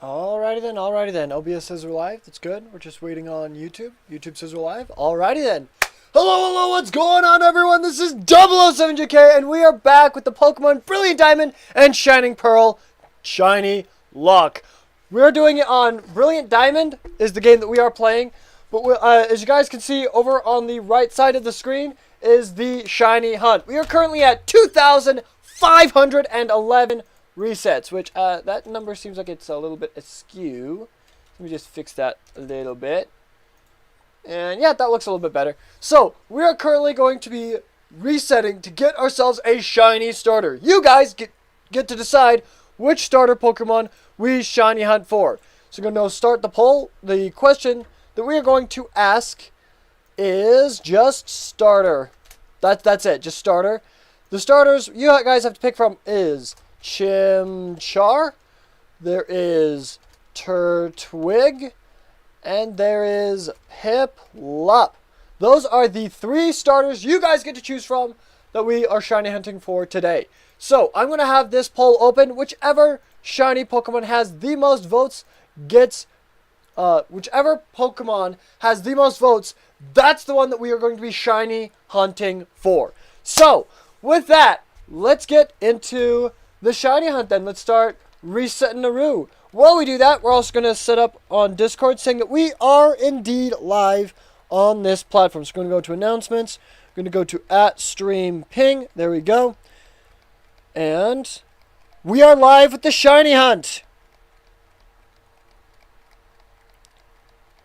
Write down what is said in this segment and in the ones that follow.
Alrighty then. OBS says we're live. That's good. We're just waiting on YouTube. YouTube says we're live. Alrighty then. Hello, what's going on, everyone? This is 007JK, and we are back with the Pokemon Brilliant Diamond and Shining Pearl ShinyLock. We're doing it on Brilliant Diamond, is the game that we are playing. But as you guys can see, over on the right side of the screen is the Shiny Hunt. We are currently at 2,511 resets, which that number seems like it's a little bit askew. Let me just fix that a little bit. And yeah, that looks a little bit better. So we are currently going to be resetting to get ourselves a shiny starter. You guys get to decide which starter Pokemon we shiny hunt for. So we're going to start the poll. The question that we are going to ask is just starter. That's it, just starter. The starters you guys have to pick from is Chimchar, there is Turtwig, and there is Piplup. Those are the three starters you guys get to choose from that we are shiny hunting for today. So I'm going to have this poll open. Whichever shiny Pokemon has the most votes gets, whichever Pokemon has the most votes, that's the one that we are going to be shiny hunting for. So with that, let's get into the shiny hunt then. Let's start resetting Naru. While we do that, we're also going to set up on Discord saying that we are indeed live on this platform. So we're going to go to announcements. We're going to go to @stream_ping. There we go. And we are live with the shiny hunt.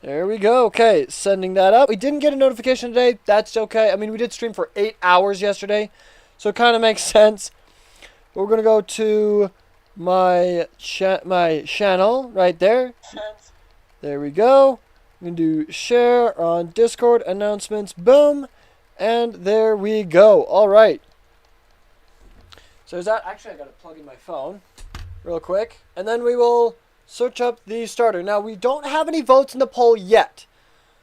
There we go. Okay, sending that up. We didn't get a notification today. That's okay. I mean, we did stream for 8 hours yesterday, so it kind of makes sense. We're going to go to my channel right there. There we go. I'm going to do share on Discord, announcements, boom. And there we go. All right. So is that, actually I got to plug in my phone real quick. And then we will search up the starter. Now we don't have any votes in the poll yet.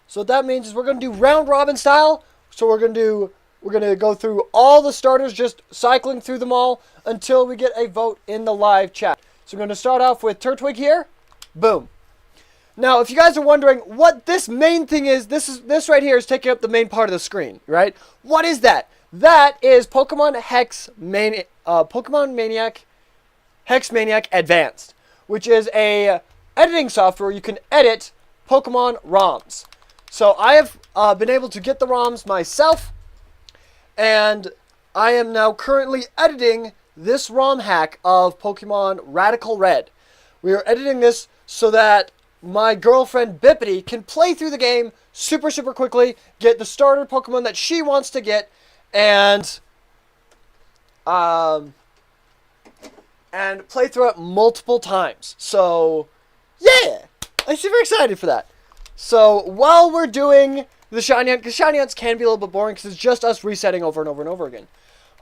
So what that means is we're going to do round robin style. So we're going to go through all the starters, just cycling through them all until we get a vote in the live chat. So we're going to start off with Turtwig here. Boom. Now, if you guys are wondering what this main thing is, this right here is taking up the main part of the screen, right? What is that? That is Pokemon Maniac Hex Maniac Advanced, which is a editing software you can edit Pokemon ROMs. So I have been able to get the ROMs myself, and I am now currently editing this ROM hack of Pokemon Radical Red. We are editing this so that my girlfriend Bippity can play through the game super quickly, get the starter Pokemon that she wants to get, and play through it multiple times. So yeah, I'm super excited for that. So while we're doing the shiny hunt, because shiny hunts can be a little bit boring because it's just us resetting over and over again.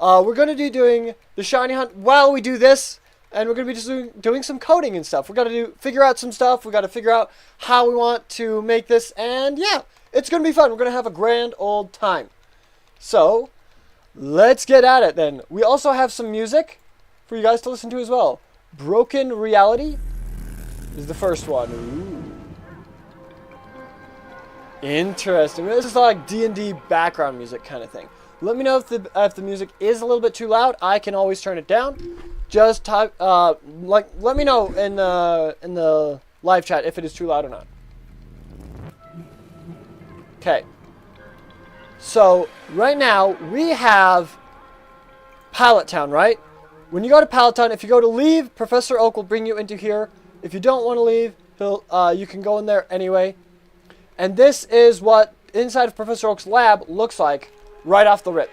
We're going to be doing the shiny hunt while we do this, and we're going to be just doing some coding and stuff. We're going to figure out some stuff. We got to figure out how we want to make this, and yeah, it's going to be fun. We're going to have a grand old time. So let's get at it then. We also have some music for you guys to listen to as well. Broken Reality is the first one. Ooh. Interesting. This is like D&D background music kind of thing. Let me know if the music is a little bit too loud. I can always turn it down. Just type let me know in the live chat if it is too loud or not. Okay. So right now we have Pallet Town, right? When you go to Pallet Town, if you go to leave, Professor Oak will bring you into here. If you don't want to leave, you can go in there anyway. And this is what inside of Professor Oak's lab looks like right off the rip.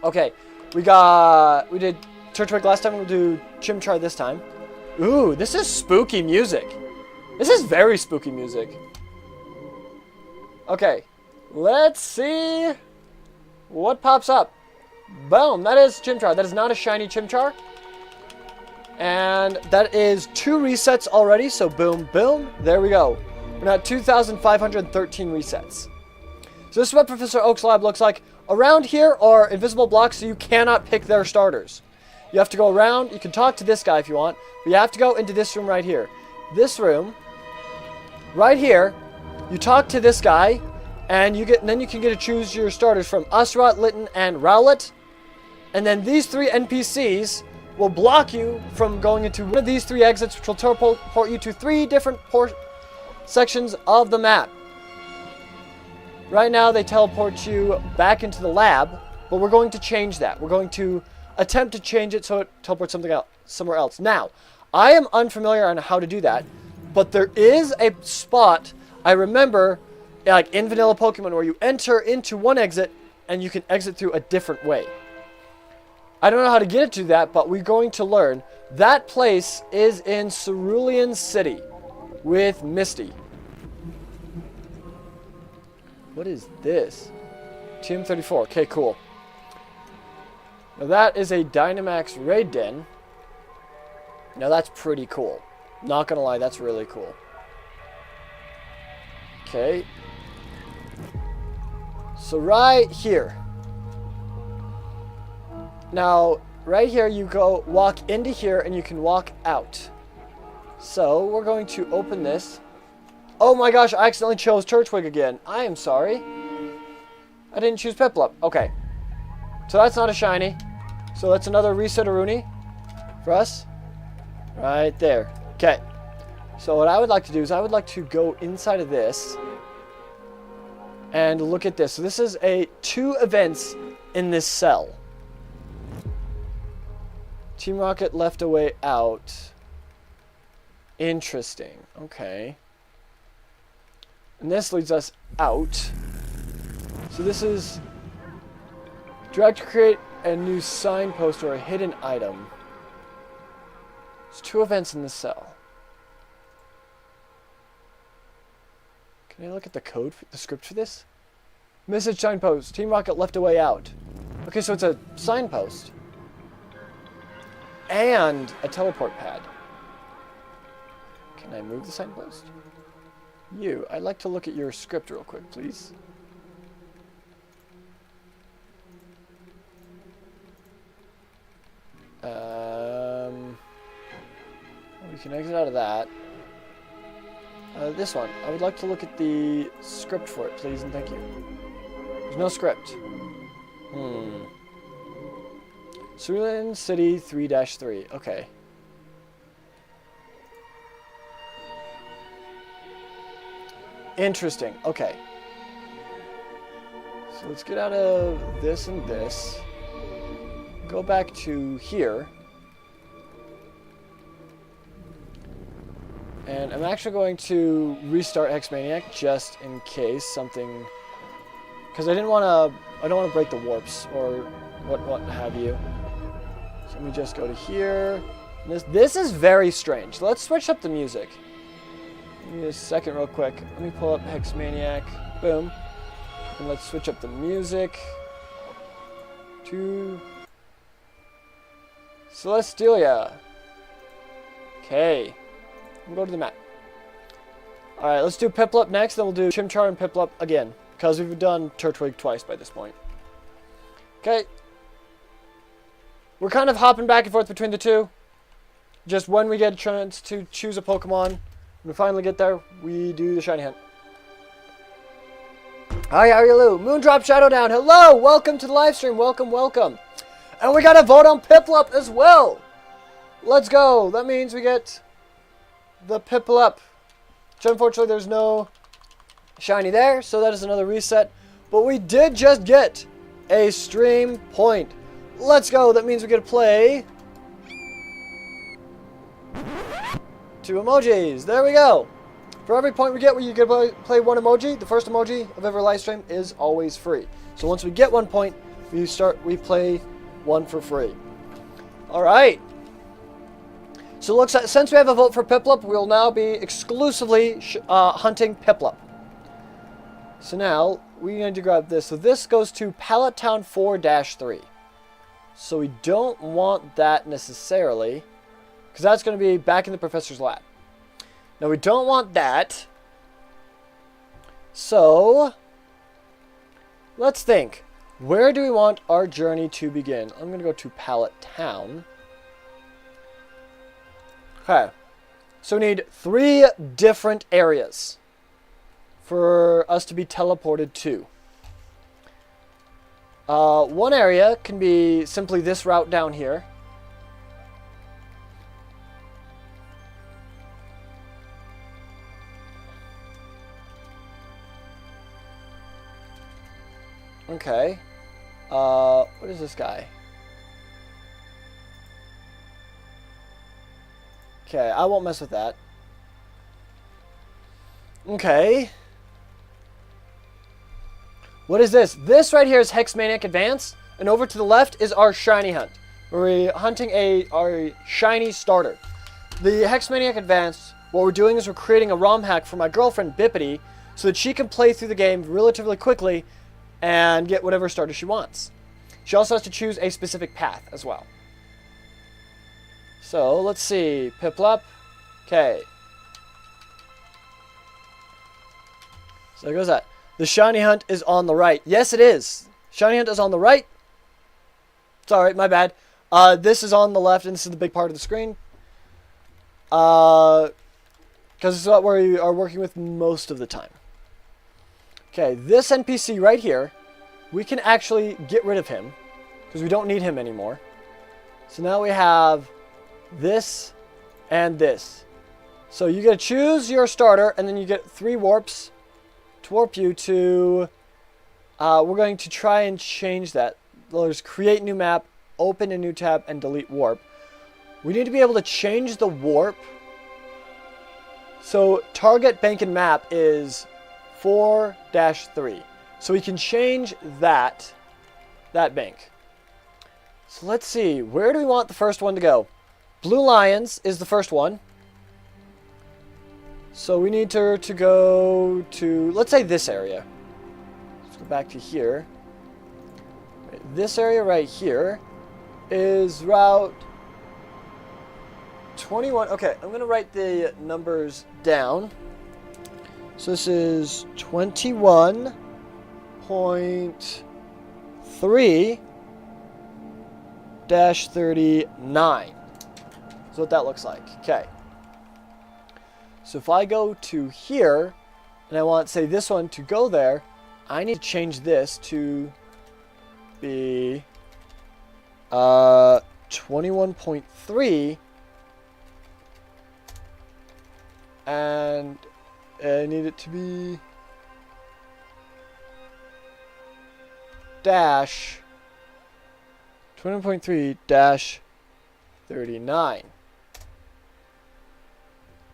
Okay, we did Turtwig last time, we'll do Chimchar this time. Ooh, this is spooky music. This is very spooky music. Okay, let's see what pops up. Boom, that is Chimchar. That is not a shiny Chimchar. And that is 2 resets already, so boom, boom, there we go. We're at 2,513 resets. So this is what Professor Oak's lab looks like. Around here are invisible blocks, so you cannot pick their starters. You have to go around. You can talk to this guy if you want. But you have to go into this room right here. This room, right here, you talk to this guy, and then you can get to choose your starters from Usrot, Litten, and Rowlet. And then these 3 NPCs will block you from going into one of these 3 exits, which will teleport you to 3 different sections of the map. Right now, they teleport you back into the lab, but we're going to change that. We're going to attempt to change it so it teleports somewhere else. Now, I am unfamiliar on how to do that, but there is a spot I remember, like in vanilla Pokemon, where you enter into one exit and you can exit through a different way. I don't know how to get it to that, but we're going to learn. That place is in Cerulean City with Misty. What is this? TM34. Okay, cool. Now that is a Dynamax Raid Den. Now that's pretty cool. Not gonna lie, that's really cool. Okay. So right here. Now, right here you go walk into here and you can walk out. So we're going to open this. Oh my gosh, I accidentally chose Turtwig again. I am sorry. I didn't choose Piplup. Okay. So that's not a shiny. So that's another reset Rooney for us. Right there. Okay. So what I would like to do is I would like to go inside of this and look at this. So this is 2 events in this cell. Team Rocket left a way out. Interesting. Okay. And this leads us out. So this is drag to create a new signpost or a hidden item. There's 2 events in the cell. Can I look at the code, the script for this? Message signpost. Team Rocket left a way out. Okay, so it's a signpost. And a teleport pad. Can I move the signpost? I'd like to look at your script real quick, please. We can exit out of that. This one. I would like to look at the script for it, please, and thank you. There's no script. Cerulean City 3-3. Okay. Interesting. Okay. So let's get out of this and this. Go back to here. And I'm actually going to restart Hexmaniac just in case something, because I don't want to break the warps or what have you. So let me just go to here. This is very strange. Let's switch up the music. Give me a second real quick. Let me pull up Hexmaniac. Boom. And let's switch up the music to Celestelia. Okay. We'll go to the map. Alright, let's do Piplup next, then we'll do Chimchar and Piplup again, because we've done Turtwig twice by this point. Okay. We're kind of hopping back and forth between the 2. Just when we get a chance to choose a Pokemon, when we finally get there, we do the shiny hunt. Hi, how are you, Lou? Moondrop Shadowdown, hello! Welcome to the live stream, welcome, welcome. And we got a vote on Piplup as well! Let's go! That means we get the Piplup. Which unfortunately there's no shiny there, so that is another reset. But we did just get a stream point. Let's go! That means we get to play 2 emojis. There we go! For every point we get where you get to play 1 emoji, the first emoji of every live stream is always free. So once we get 1 point, we play 1 for free. Alright. So it looks like, since we have a vote for Piplup, we'll now be exclusively hunting Piplup. So now, we need to grab this. So this goes to Pallet Town 4-3. So we don't want that necessarily, because that's going to be back in the Professor's lab. Now we don't want that. So, let's think. Where do we want our journey to begin? I'm going to go to Pallet Town. Okay. So we need 3 different areas for us to be teleported to. One area can be simply this route down here. Okay. What is this guy? Okay, I won't mess with that. Okay. What is this? This right here is Hexmaniac Advance, and over to the left is our shiny hunt. We're hunting our shiny starter. The Hexmaniac Advance, what we're doing is we're creating a ROM hack for my girlfriend Bippity so that she can play through the game relatively quickly and get whatever starter she wants. She also has to choose a specific path as well. So, let's see. Piplup. Okay. So there goes that. The shiny hunt is on the right. Yes, it is. Shiny hunt is on the right. Sorry, my bad. This is on the left, and this is the big part of the screen. Because this is what we are working with most of the time. Okay, this NPC right here, we can actually get rid of him because we don't need him anymore. So now we have this and this. So you get to choose your starter, and then you get 3 warps to warp you to... we're going to try and change that. There's create new map, open a new tab, and delete warp. We need to be able to change the warp. So target bank and map is 4-3. So we can change that bank. So let's see, where do we want the first one to go? Blue Lions is the first one. So we need to go to, let's say this area. Let's go back to here. This area right here is route 21. Okay, I'm going to write the numbers down. So this is 21.3-39. So what that looks like. Okay. So if I go to here, and I want, say, this one to go there, I need to change this to be 21.3, and I need it to be dash 20.3-39.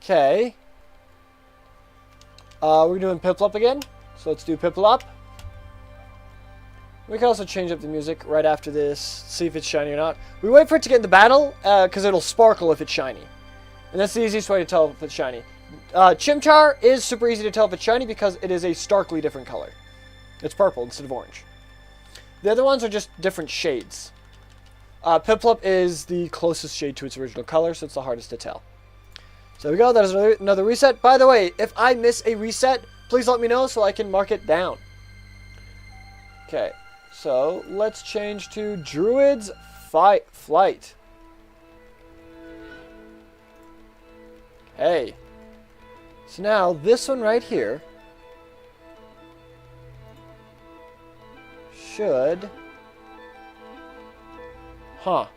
Okay. We're doing Piplup again. So let's do Piplup. We can also change up the music right after this, see if it's shiny or not. We wait for it to get in the battle, because it'll sparkle if it's shiny. And that's the easiest way to tell if it's shiny. Chimchar is super easy to tell if it's shiny because it is a starkly different color. It's purple instead of orange. The other ones are just different shades. Piplup is the closest shade to its original color, so it's the hardest to tell. So there we go, that is another reset. By the way, if I miss a reset, please let me know so I can mark it down. Okay, so let's change to Druid's Flight. Okay. So now, this one right here should... Huh.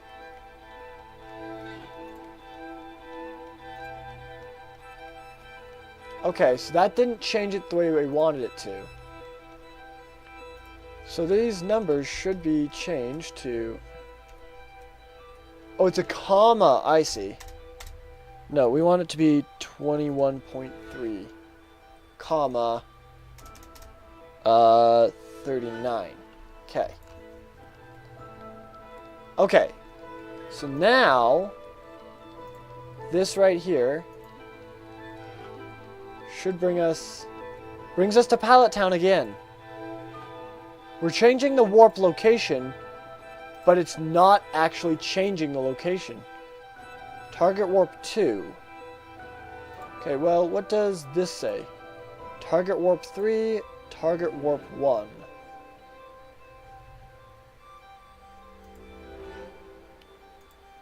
Okay, so that didn't change it the way we wanted it to. So these numbers should be changed to... Oh, it's a comma. I see. No, we want it to be 21.3, comma, 39. Okay. Okay. So now, this right here should brings us to Pallet Town again. We're changing the warp location, but it's not actually changing the location. Target warp 2. Okay, well, what does this say? Target warp 3, target warp 1.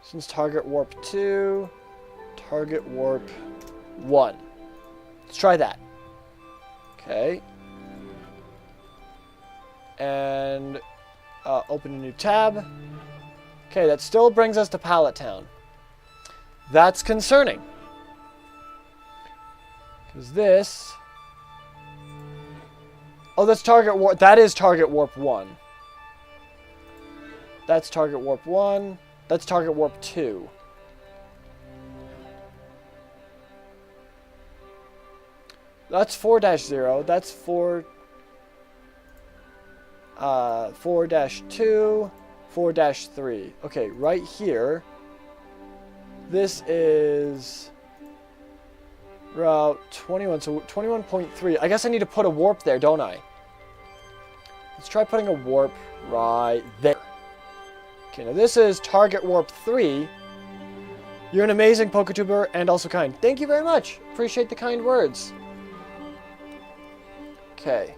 Since target warp 2, target warp 1. Let's try that. Okay. And open a new tab. Okay, that still brings us to Pallet Town. That's concerning. Because this... Oh, that's target warp... That is target warp 1. That's target warp 1. That's target warp 2. That's 4-0. That's 4-2. 4-3. Okay, right here. This is route 21. So 21.3. I guess I need to put a warp there, don't I? Let's try putting a warp right there. Okay, now this is target warp 3. You're an amazing PokeTuber and also kind. Thank you very much. Appreciate the kind words. Okay.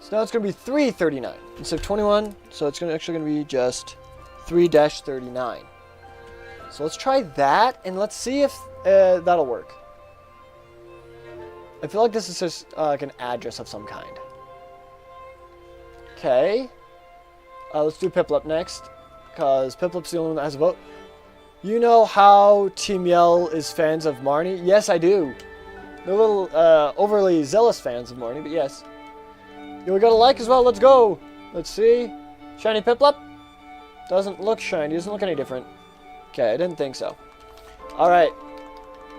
So now it's going to be 339 instead of 21. So it's actually going to be just 3-39. So let's try that and let's see if that'll work. I feel like this is just like an address of some kind. Okay. Let's do Piplup next. Because Piplup's the only one that has a vote. You know how Team Yell is fans of Marnie? Yes, I do. They're a little overly zealous fans of Marnie, but yes. Yo, we got a like as well. Let's go. Let's see. Shiny Piplup? Doesn't look shiny. Doesn't look any different. Okay, I didn't think so. Alright.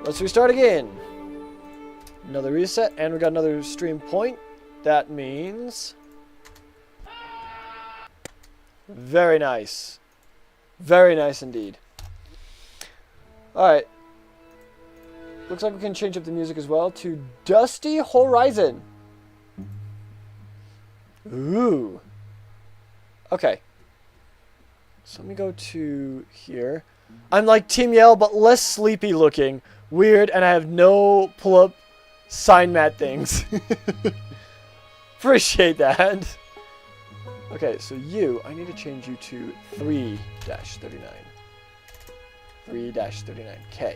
Let's restart again. Another reset, and we got another stream point. That means... Very nice. Very nice indeed. Alright. Looks like we can change up the music as well to Dusty Horizon. Ooh. Okay. So let me go to here. I'm like Team Yell, but less sleepy looking. Weird, and I have no pull-up sign mat things. Appreciate that. Okay, so I need to change you to 3-39. 3-39K.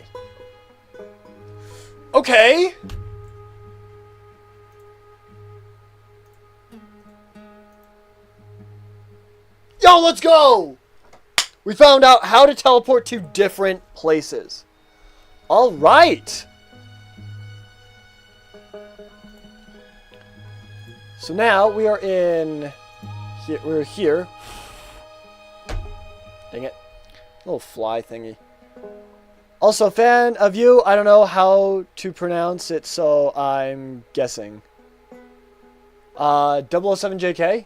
Okay. Yo, let's go! We found out how to teleport to different places. All right. So now we are in... We're here. Dang it. Little fly thingy. Also, fan of you. I don't know how to pronounce it, so I'm guessing. 007JK?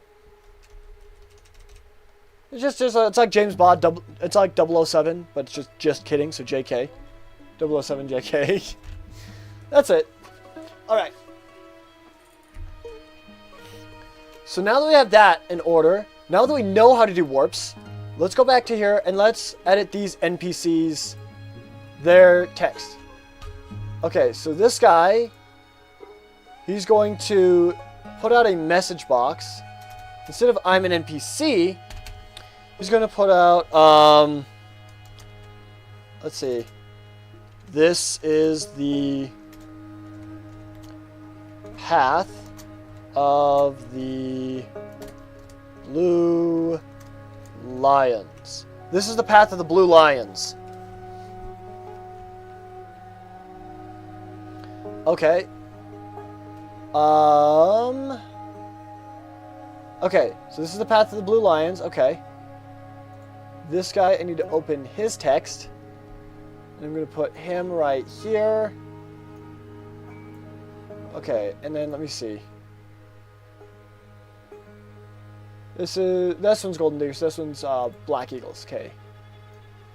It's like James Bond. It's like 007, but it's just kidding, so JK. 007JK. That's it. Alright. So now that we have that in order, now that we know how to do warps, let's go back to here and let's edit these NPCs, their text. Okay, so this guy, he's going to put out a message box. Instead of I'm an NPC, he's going to put out, let's see, this is the path of the Blue Lions. This is the path of the Blue Lions. Okay. Okay, so this is the path of the Blue Lions. Okay. This guy, I need to open his text. And I'm going to put him right here. Okay, and then let me see. This one's Golden Diggers. This one's Black Eagles. Okay.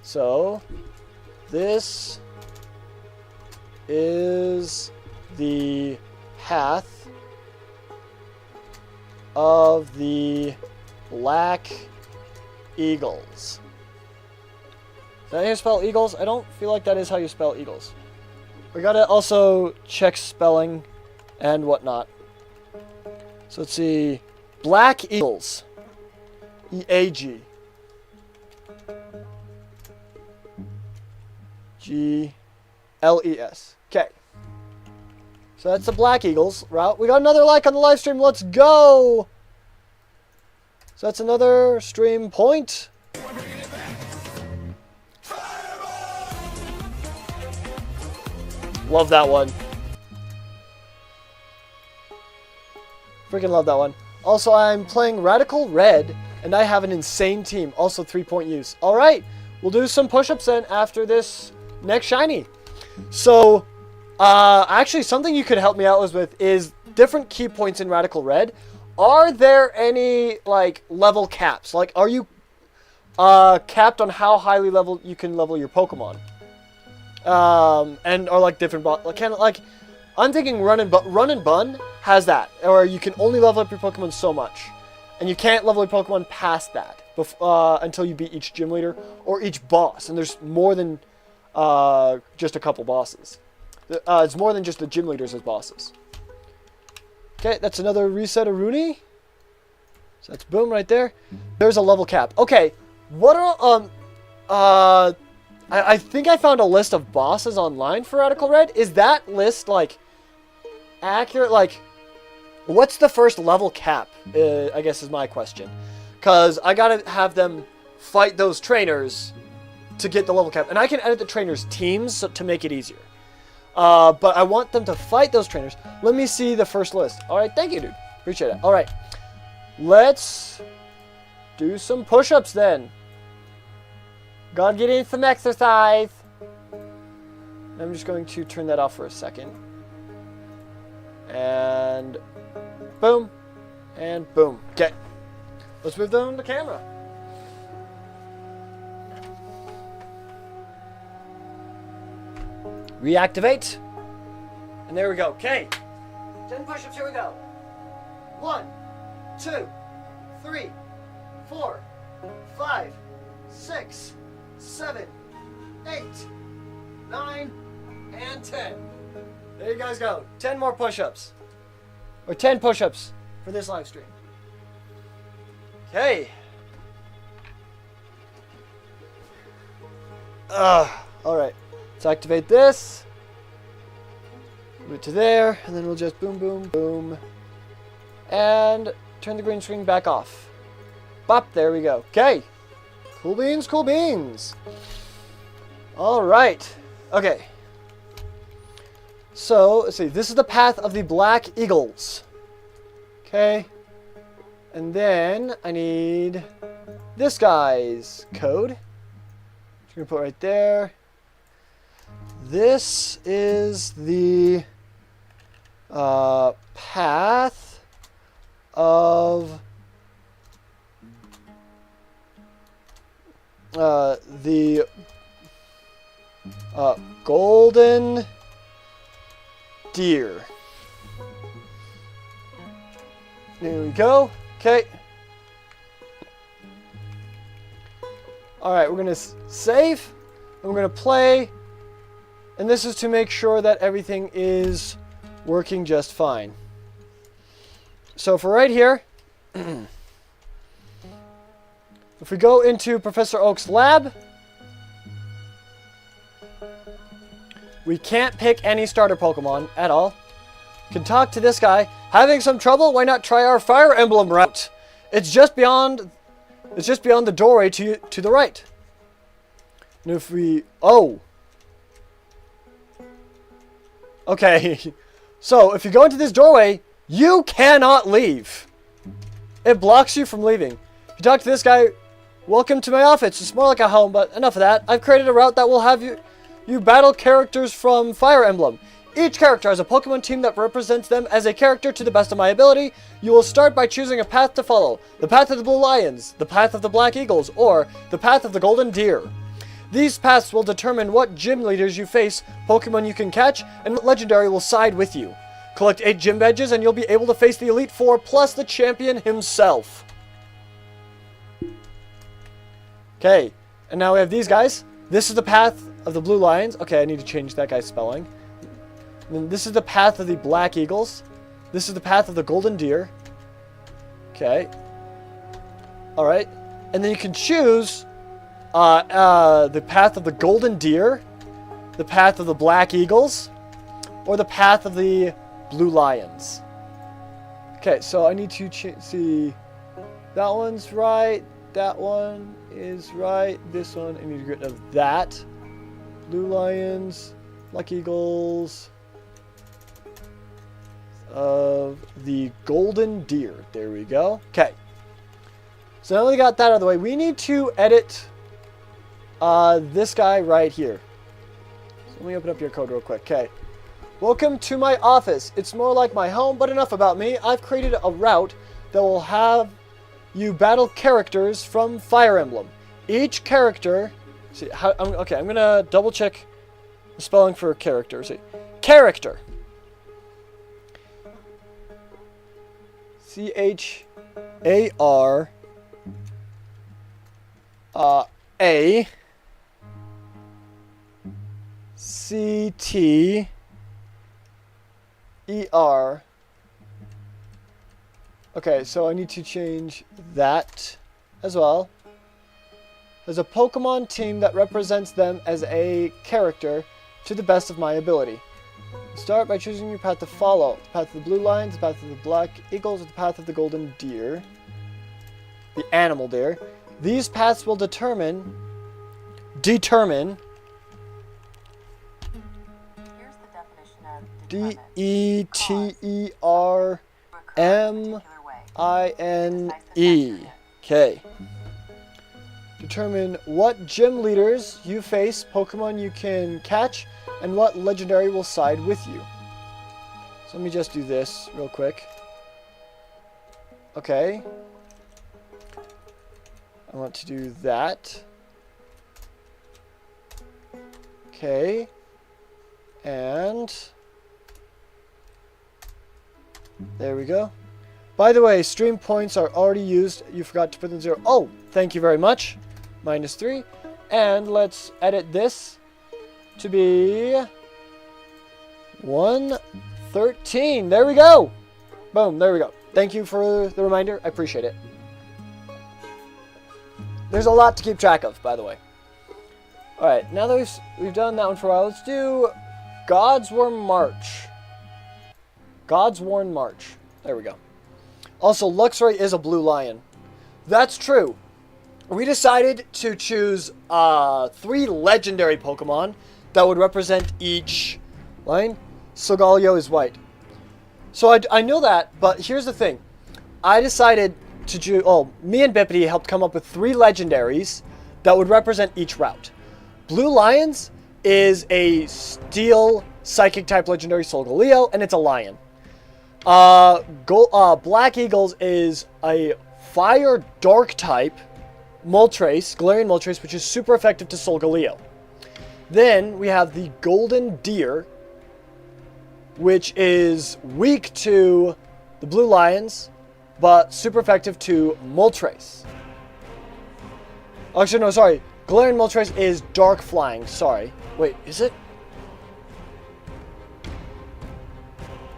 So this is the path of the Black Eagles. Is that how you spell Eagles? I don't feel like that is how you spell Eagles. We gotta also check spelling and whatnot. So let's see. Black Eagles. EAG. L-E-S. Okay. So that's the Black Eagles route. We got another like on the live stream. Let's go. So that's another stream point. Love that one. Freaking love that one. Also, I'm playing Radical Red, and I have an insane team. Also, 3-point use. All right, we'll do some push-ups then after this next shiny. So, actually, something you could help me out with is different key points in Radical Red. Are there any, like, level caps? Like, are you capped on how highly level you can level your Pokemon? And are like different, like, I'm thinking Run and Bun has that, or you can only level up your Pokemon so much, and you can't level your Pokemon past that until you beat each gym leader or each boss. And there's more than just a couple bosses. It's more than just the gym leaders as bosses. Okay, that's another reset of Rooney. So that's boom right there. There's a level cap. Okay, what are I think I found a list of bosses online for Radical Red. Is that list, like, accurate? Like, what's the first level cap, I guess is my question. Because I gotta have them fight those trainers to get the level cap. And I can edit the trainers' teams to make it easier. But I want them to fight those trainers. Let me see the first list. Alright, thank you, dude. Appreciate it. Alright. Let's do some push-ups then. Gotta get in some exercise. I'm just going to turn that off for a second. And boom. And boom. Okay. Let's move down the camera. Reactivate. And there we go. Okay. 10 push-ups. Here we go. 1, 2, 3, 4, 5, 6, 7, 8, 9, and 10. There you guys go. 10 more push-ups. Or 10 push-ups for this live stream. Okay. Alright. Let's activate this. Move it to there. And then we'll just boom, boom, boom. And turn the green screen back off. Bop. There we go. Okay. Cool beans, cool beans. All right. Okay. So, let's see. This is the path of the Black Eagles. Okay. And then I need this guy's code. Just going to put right there. This is the path of the golden deer. There we go. Okay. Alright, we're going to save. And we're going to play. And this is to make sure that everything is working just fine. So for right here, if we go into Professor Oak's lab, we can't pick any starter Pokemon at all. Can talk to this guy. Having some trouble? Why not try our Fire Emblem route? It's just beyond the doorway to the right. And if we okay. So, if you go into this doorway, you cannot leave. It blocks you from leaving. If you talk to this guy, welcome to my office. It's more like a home, but enough of that. I've created a route that will have you battle characters from Fire Emblem. Each character has a Pokemon team that represents them as a character to the best of my ability. You will start by choosing a path to follow. The path of the Blue Lions, the path of the Black Eagles, or the path of the Golden Deer. These paths will determine what gym leaders you face, Pokemon you can catch, and what legendary will side with you. Collect 8 gym badges and you'll be able to face the Elite Four plus the champion himself. Okay, and now we have these guys. This is the path of the Blue Lions. Okay, I need to change that guy's spelling. And then this is the path of the Black Eagles. This is the path of the Golden Deer. Okay. Alright. And then you can choose the path of the Golden Deer the path of the Black Eagles or the path of the Blue Lions. Okay, so I need to see. That one's right. That one is right. This one, I need to get rid of that. Blue Lions, Black Eagles, of the Golden Deer. There we go. Okay. So now we got that out of the way. We need to edit this guy right here. So let me open up your code real quick. Okay. Welcome to my office. It's more like my home, but enough about me. I've created a route that will have you battle characters from Fire Emblem. Each character... See, okay, I'm going to double check the spelling for character. See, character. C-H-A-R... A C T E R. Okay, so I need to change that as well. There's a Pokemon team that represents them as a character to the best of my ability. Start by choosing your path to follow. The path of the Blue Lions, the path of the Black Eagles, or the path of the Golden Deer. The animal deer. These paths will determine Here's the definition of DETERMINE. Okay. Determine what gym leaders you face, Pokemon you can catch, and what legendary will side with you. So let me just do this real quick. Okay. I want to do that. Okay. And there we go. By the way, stream points are already used. You forgot to put them 0. Oh, thank you very much. -3. And let's edit this to be 113. There we go. Boom, there we go. Thank you for the reminder. I appreciate it. There's a lot to keep track of, by the way. Alright, now that we've done that one for a while, let's do Godsworn March. Godsworn March. There we go. Also, Luxray is a blue lion. That's true. We decided to choose 3 legendary Pokemon that would represent each line. Solgaleo is white. So I know that, but here's the thing. I decided to choose... Oh, me and Bippity helped come up with 3 legendaries that would represent each route. Blue Lions is a Steel Psychic type legendary Solgaleo, and it's a lion. Black Eagles is a Fire Dark type Moltres, Galarian Moltres, which is super effective to Solgaleo. Then we have the Golden Deer, which is weak to the Blue Lions, but super effective to Moltres. Actually, no, sorry. Galarian Moltres is Dark Flying. Sorry. Wait, is it?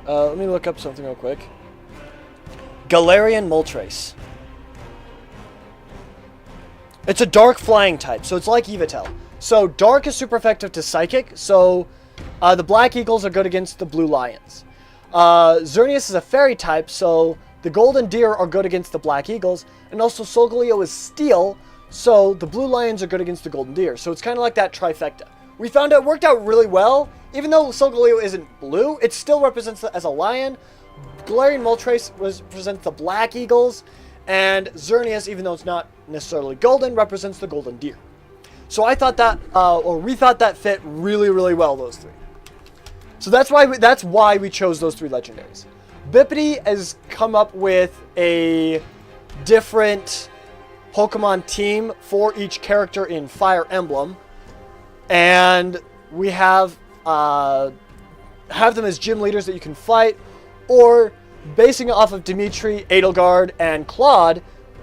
Let me look up something real quick. Galarian Moltres. It's a Dark Flying type, so it's like Yveltal. So Dark is super effective to Psychic, so the Black Eagles are good against the Blue Lions. Xerneas is a Fairy type, so the Golden Deer are good against the Black Eagles, and also Solgaleo is Steel, so the Blue Lions are good against the Golden Deer. So it's kind of like that trifecta. We found it worked out really well. Even though Solgaleo isn't blue, it still represents as a lion. Galarian Moltres represents the Black Eagles, and Xerneas, even though it's not necessarily golden, represents the Golden Deer. So I thought that, or we thought that fit really, really well, those 3. So that's why we chose those 3 legendaries. Bippity has come up with a different Pokemon team for each character in Fire Emblem, and we have them as gym leaders that you can fight, or basing it off of Dimitri, Edelgard, and Claude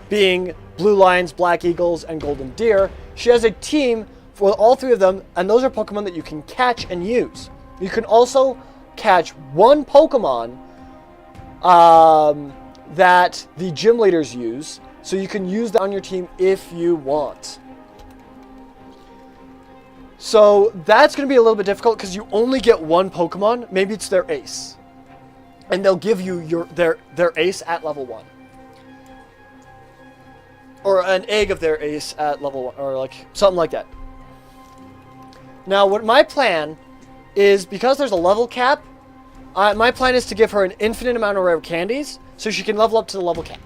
being Blue Lions, Black Eagles, and Golden Deer. She has a team for all 3 of them, and those are Pokemon that you can catch and use. You can also catch one Pokemon that the gym leaders use, so you can use that on your team if you want. So that's going to be a little bit difficult because you only get one Pokemon. Maybe it's their ace. And they'll give you their ace at level 1. Or an egg of their ace at level 1. Or like something like that. Now, what my plan is, because there's a level cap, my plan is to give her an infinite amount of rare candies so she can level up to the level cap.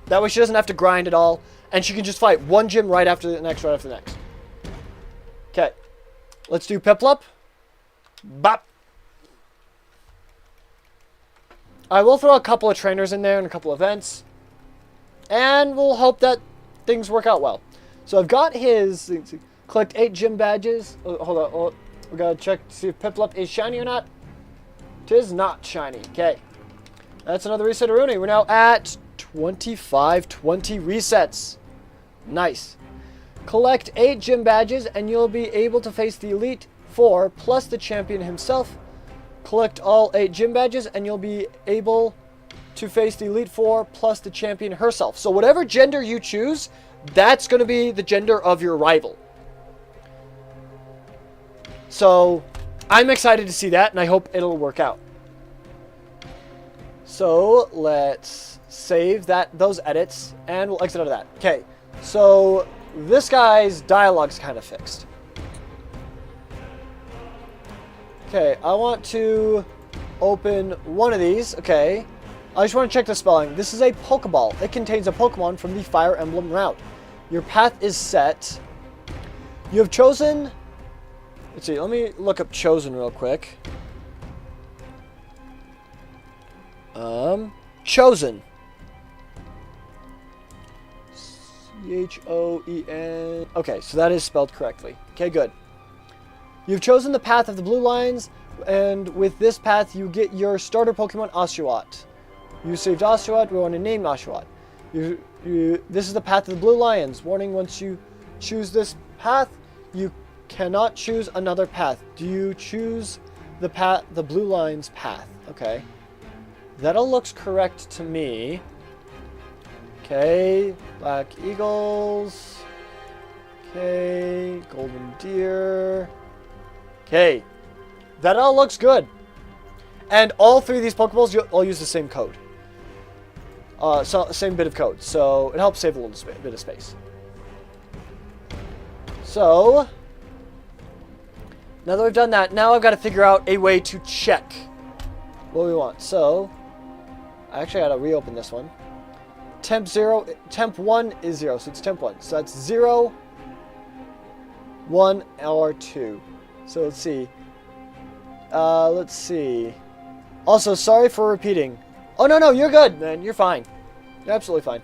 That way she doesn't have to grind at all. And she can just fight one gym right after the next, right after the next. Okay, let's do Piplup. Bop. I will throw a couple of trainers in there and a couple of events. And we'll hope that things work out well. So I've got his... Collect 8 gym badges. Oh, hold on. Oh, we gotta check to see if Piplup is shiny or not. It is not shiny. Okay. That's another reset of Rooney. We're now at 2520 resets. Nice. Collect 8 gym badges and you'll be able to face the Elite 4 plus the champion himself. Collect all 8 gym badges and you'll be able to face the Elite 4 plus the champion herself. So whatever gender you choose, that's going to be the gender of your rival. So I'm excited to see that and I hope it'll work out. So let's save those edits and we'll exit out of that. Okay, so this guy's dialogue's kind of fixed. Okay, I want to open one of these. Okay, I just want to check the spelling. This is a Pokeball. It contains a Pokemon from the Fire Emblem route. Your path is set. You have chosen... Let's see, let me look up chosen real quick. Chosen. C-H-O-E-N. Okay, so that is spelled correctly. Okay, good. You've chosen the path of the blue lions, and with this path you get your starter Pokemon Oshawott. You saved Oshawott, we want to name Oshawott. This is the path of the blue lions. Warning, once you choose this path, you cannot choose another path. Do you choose the blue lions path? Okay. That all looks correct to me. Okay, Black Eagles. Okay, Golden Deer. Okay, that all looks good. And all 3 of these Pokeballs, I'll use the same code. Same bit of code, so it helps save a little bit of space. So, now that we've done that, now I've got to figure out a way to check what we want. So, I actually got to reopen this one. Temp 1 is 0, so it's temp 1. So that's 0, 1, or 2. So let's see. Let's see. Also, sorry for repeating. Oh, no, you're good, man. You're fine. You're absolutely fine.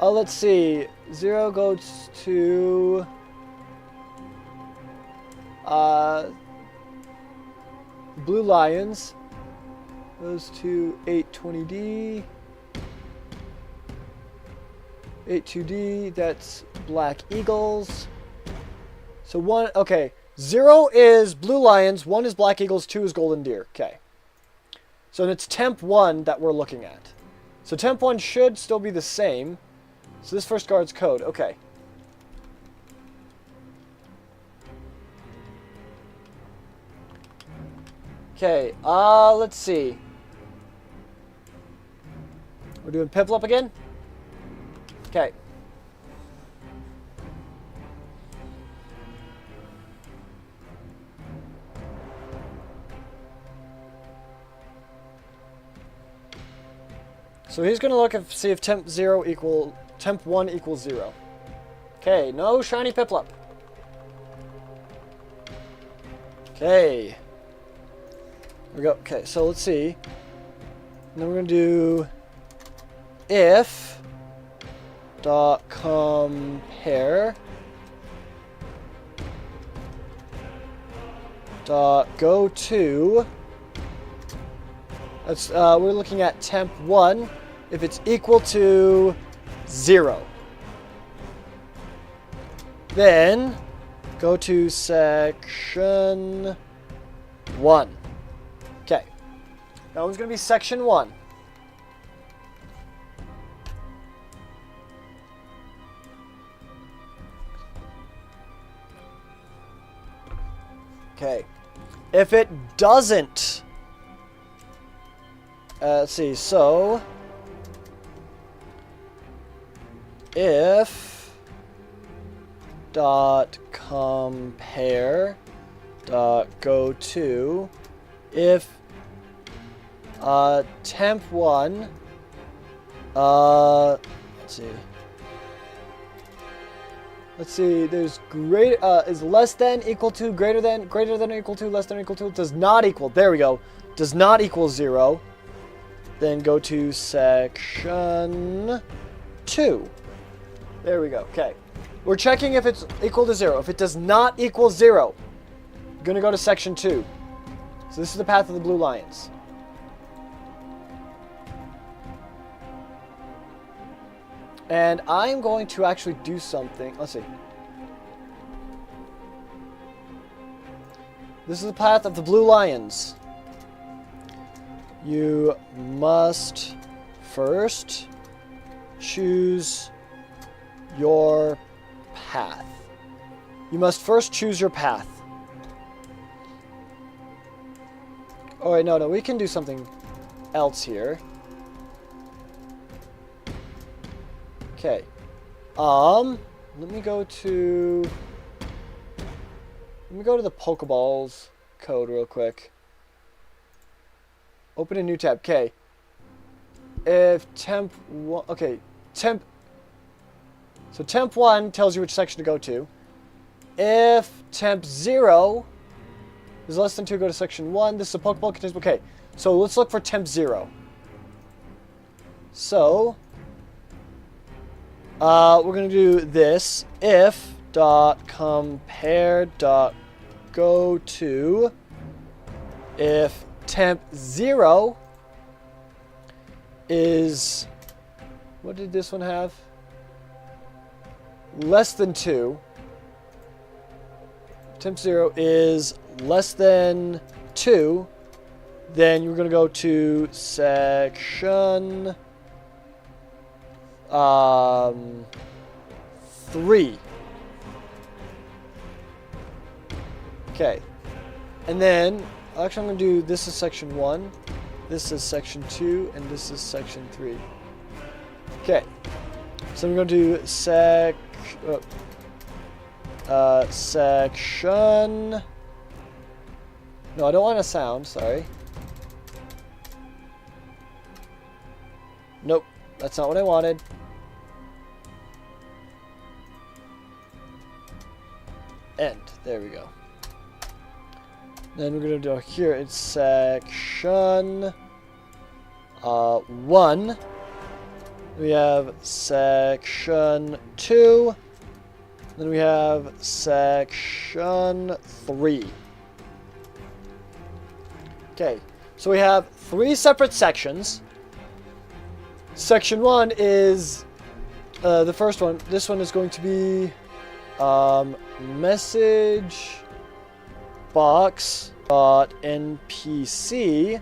Let's see. 0 goes to... Blue Lions. Goes to 820D. 82D, that's Black Eagles. So 1, okay. 0 is Blue Lions, 1 is Black Eagles, 2 is Golden Deer. Okay. So it's Temp 1 that we're looking at. So Temp 1 should still be the same. So this first card's code. Okay. Okay, let's see. We're doing Piplup again? Okay. So he's going to look and see if temp 1 equals 0. Okay, no shiny Piplup. Okay. Here we go. Okay, so let's see. And then we're going to do if dot compare dot go to, that's we're looking at temp 1 if it's equal to 0, then go to section 1. Okay, that one's gonna be section 1. Okay. If it doesn't, let's see. So if dot compare dot go to if temp1 let's see, there's great is less than, equal to, greater than or equal to, less than or equal to, does not equal, there we go, does not equal 0, then go to section 2. There we go. Okay. We're checking if it's equal to 0. If it does not equal 0, I'm going to go to section 2. So this is the path of the blue lions. And I'm going to actually do something. Let's see. This is the path of the blue lions. You must first choose your path. You must first choose your path. Oh wait, no, we can do something else here. Okay. Let me go to the Pokeballs code real quick. Open a new tab. Okay. If temp one, okay, temp. So temp 1 tells you which section to go to. If temp 0 is less than 2, go to section 1. This is a Pokeball contains. Okay, so let's look for temp 0. So we're gonna do this. If dot compare dot go to if temp 0 is, what did this one have? Less than 2. Temp 0 is less than 2. Then you're going to go to section 3. Okay. And then, actually I'm going to do, this is section 1, this is section 2, and this is section 3. Okay. So I'm going to do section. No, I don't want a sound. Sorry. Nope, that's not what I wanted. End. There we go. Then we're gonna do here. It's section 1. We have section 2. Then we have section 3. Okay, so we have 3 separate sections. Section 1 is the first one. This one is going to be message box npc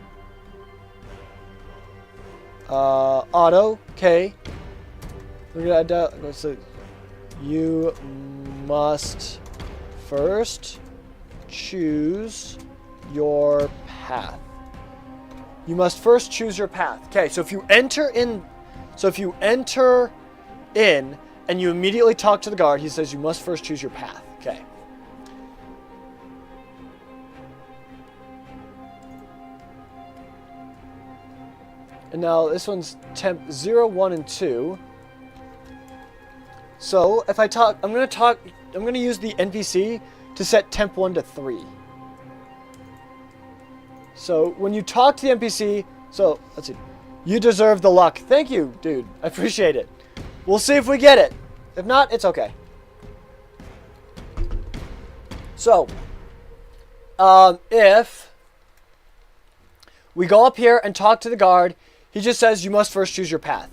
auto. Okay, we're gonna let's say you must first choose your path. You must first choose your path. Okay, so if you enter in and you immediately talk to the guard, he says you must first choose your path. Okay. And now this one's temp 0, 1, and 2. So if I talk, I'm going to use the NPC to set temp 1 to 3. So when you talk to the NPC, so let's see, you deserve the luck. Thank you, dude. I appreciate it. We'll see if we get it. If not, it's okay. So, if we go up here and talk to the guard, he just says you must first choose your path.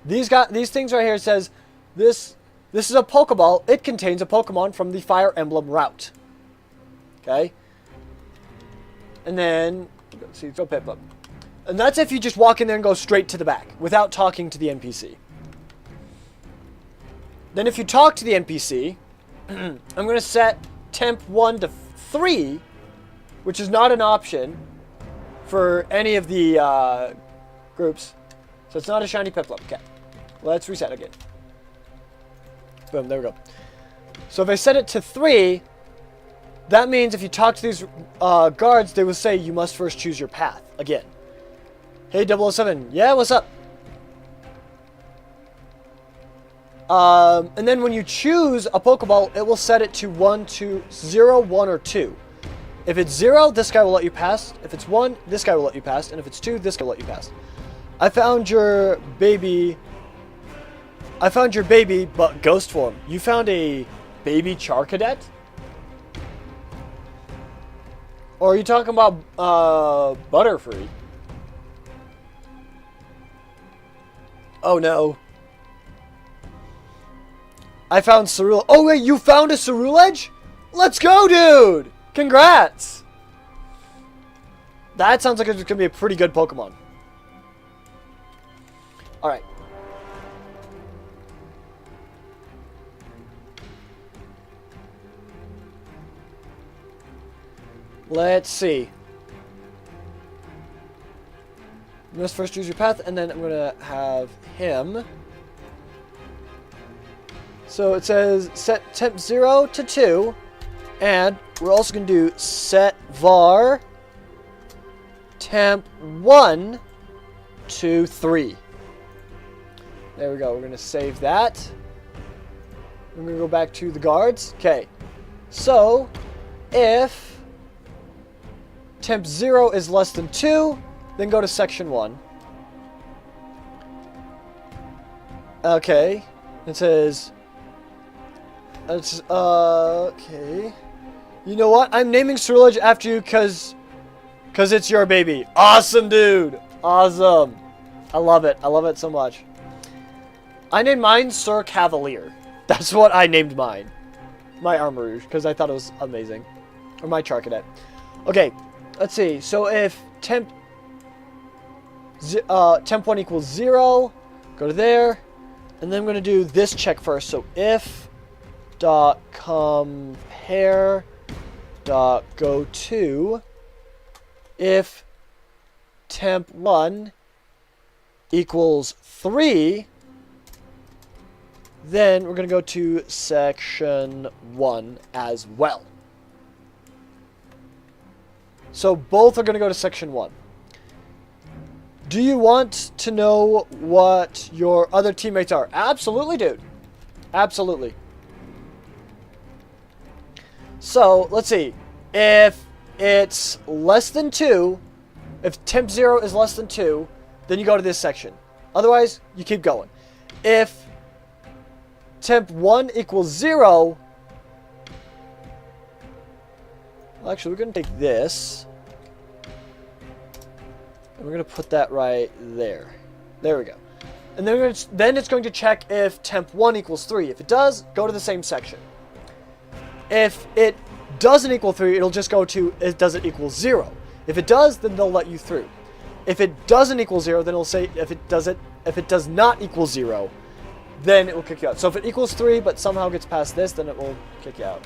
These things right here says this is a Pokeball. It contains a Pokemon from the Fire Emblem route. Okay. And then, see, throw Piplup. And that's if you just walk in there and go straight to the back without talking to the NPC. Then if you talk to the NPC, I'm going to set temp 1 to 3 which is not an option for any of the groups. So it's not a shiny Piplup. Okay. Let's reset again. Boom, there we go. So if I set it to 3, that means if you talk to these guards, they will say you must first choose your path again. Hey, 007. Yeah, what's up? And then when you choose a Pokeball, it will set it to 1, 2, 0, 1, or 2. If it's 0, this guy will let you pass. If it's 1, this guy will let you pass. And if it's 2, this guy will let you pass. I found your baby, but ghost form. You found a baby Charcadet? Or are you talking about Butterfree? Oh no. I found Cerule. Oh wait, you found a Ceruledge? Let's go, dude! Congrats! That sounds like it's gonna be a pretty good Pokemon. Alright. Let's see. You must first choose your path, and then I'm gonna have him. So it says set temp 0 to 2, and we're also gonna do set var temp 1 to 3. There we go. We're gonna save that. We're gonna go back to the guards. Okay. So if temp 0 is less than 2, then go to section 1. Okay. It says, okay. You know what? I'm naming Ceruledge after you because it's your baby. Awesome, dude. Awesome. I love it. I love it so much. I named mine Sir Cavalier. That's what I named mine. My Armarouge, because I thought it was amazing. Or my Charcadet. Okay. Let's see. So if temp 1 equals 0, go to there, and then I'm going to do this check first. So if dot compare dot go to if temp 1 equals 3, then we're going to go to section 1 as well. So both are going to go to section 1. Do you want to know what your other teammates are? Absolutely, dude. Absolutely. So, let's see. If it's less than 2, if temp 0 is less than 2, then you go to this section. Otherwise, you keep going. If temp 1 equals 0, well, actually, we're going to take this, and we're going to put that right there. There we go. And then it's going to check if temp 1 equals 3. If it does, go to the same section. If it doesn't equal 3, it'll just go to, does it equal 0? If it does, then they'll let you through. If it doesn't equal 0, then it'll say if it does not equal 0, then it will kick you out. So if it equals 3, but somehow gets past this, then it will kick you out.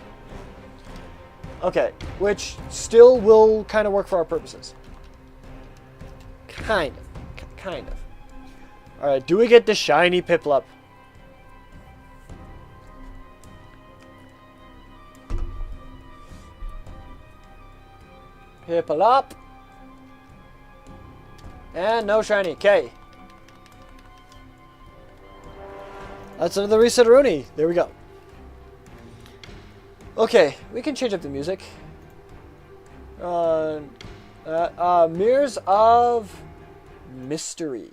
Okay, which still will kind of work for our purposes. Kind of. Alright, do we get the shiny Piplup? Piplup. And no shiny. Okay. That's another reset Rooney. There we go. Okay, we can change up the music. Mirrors of Mystery.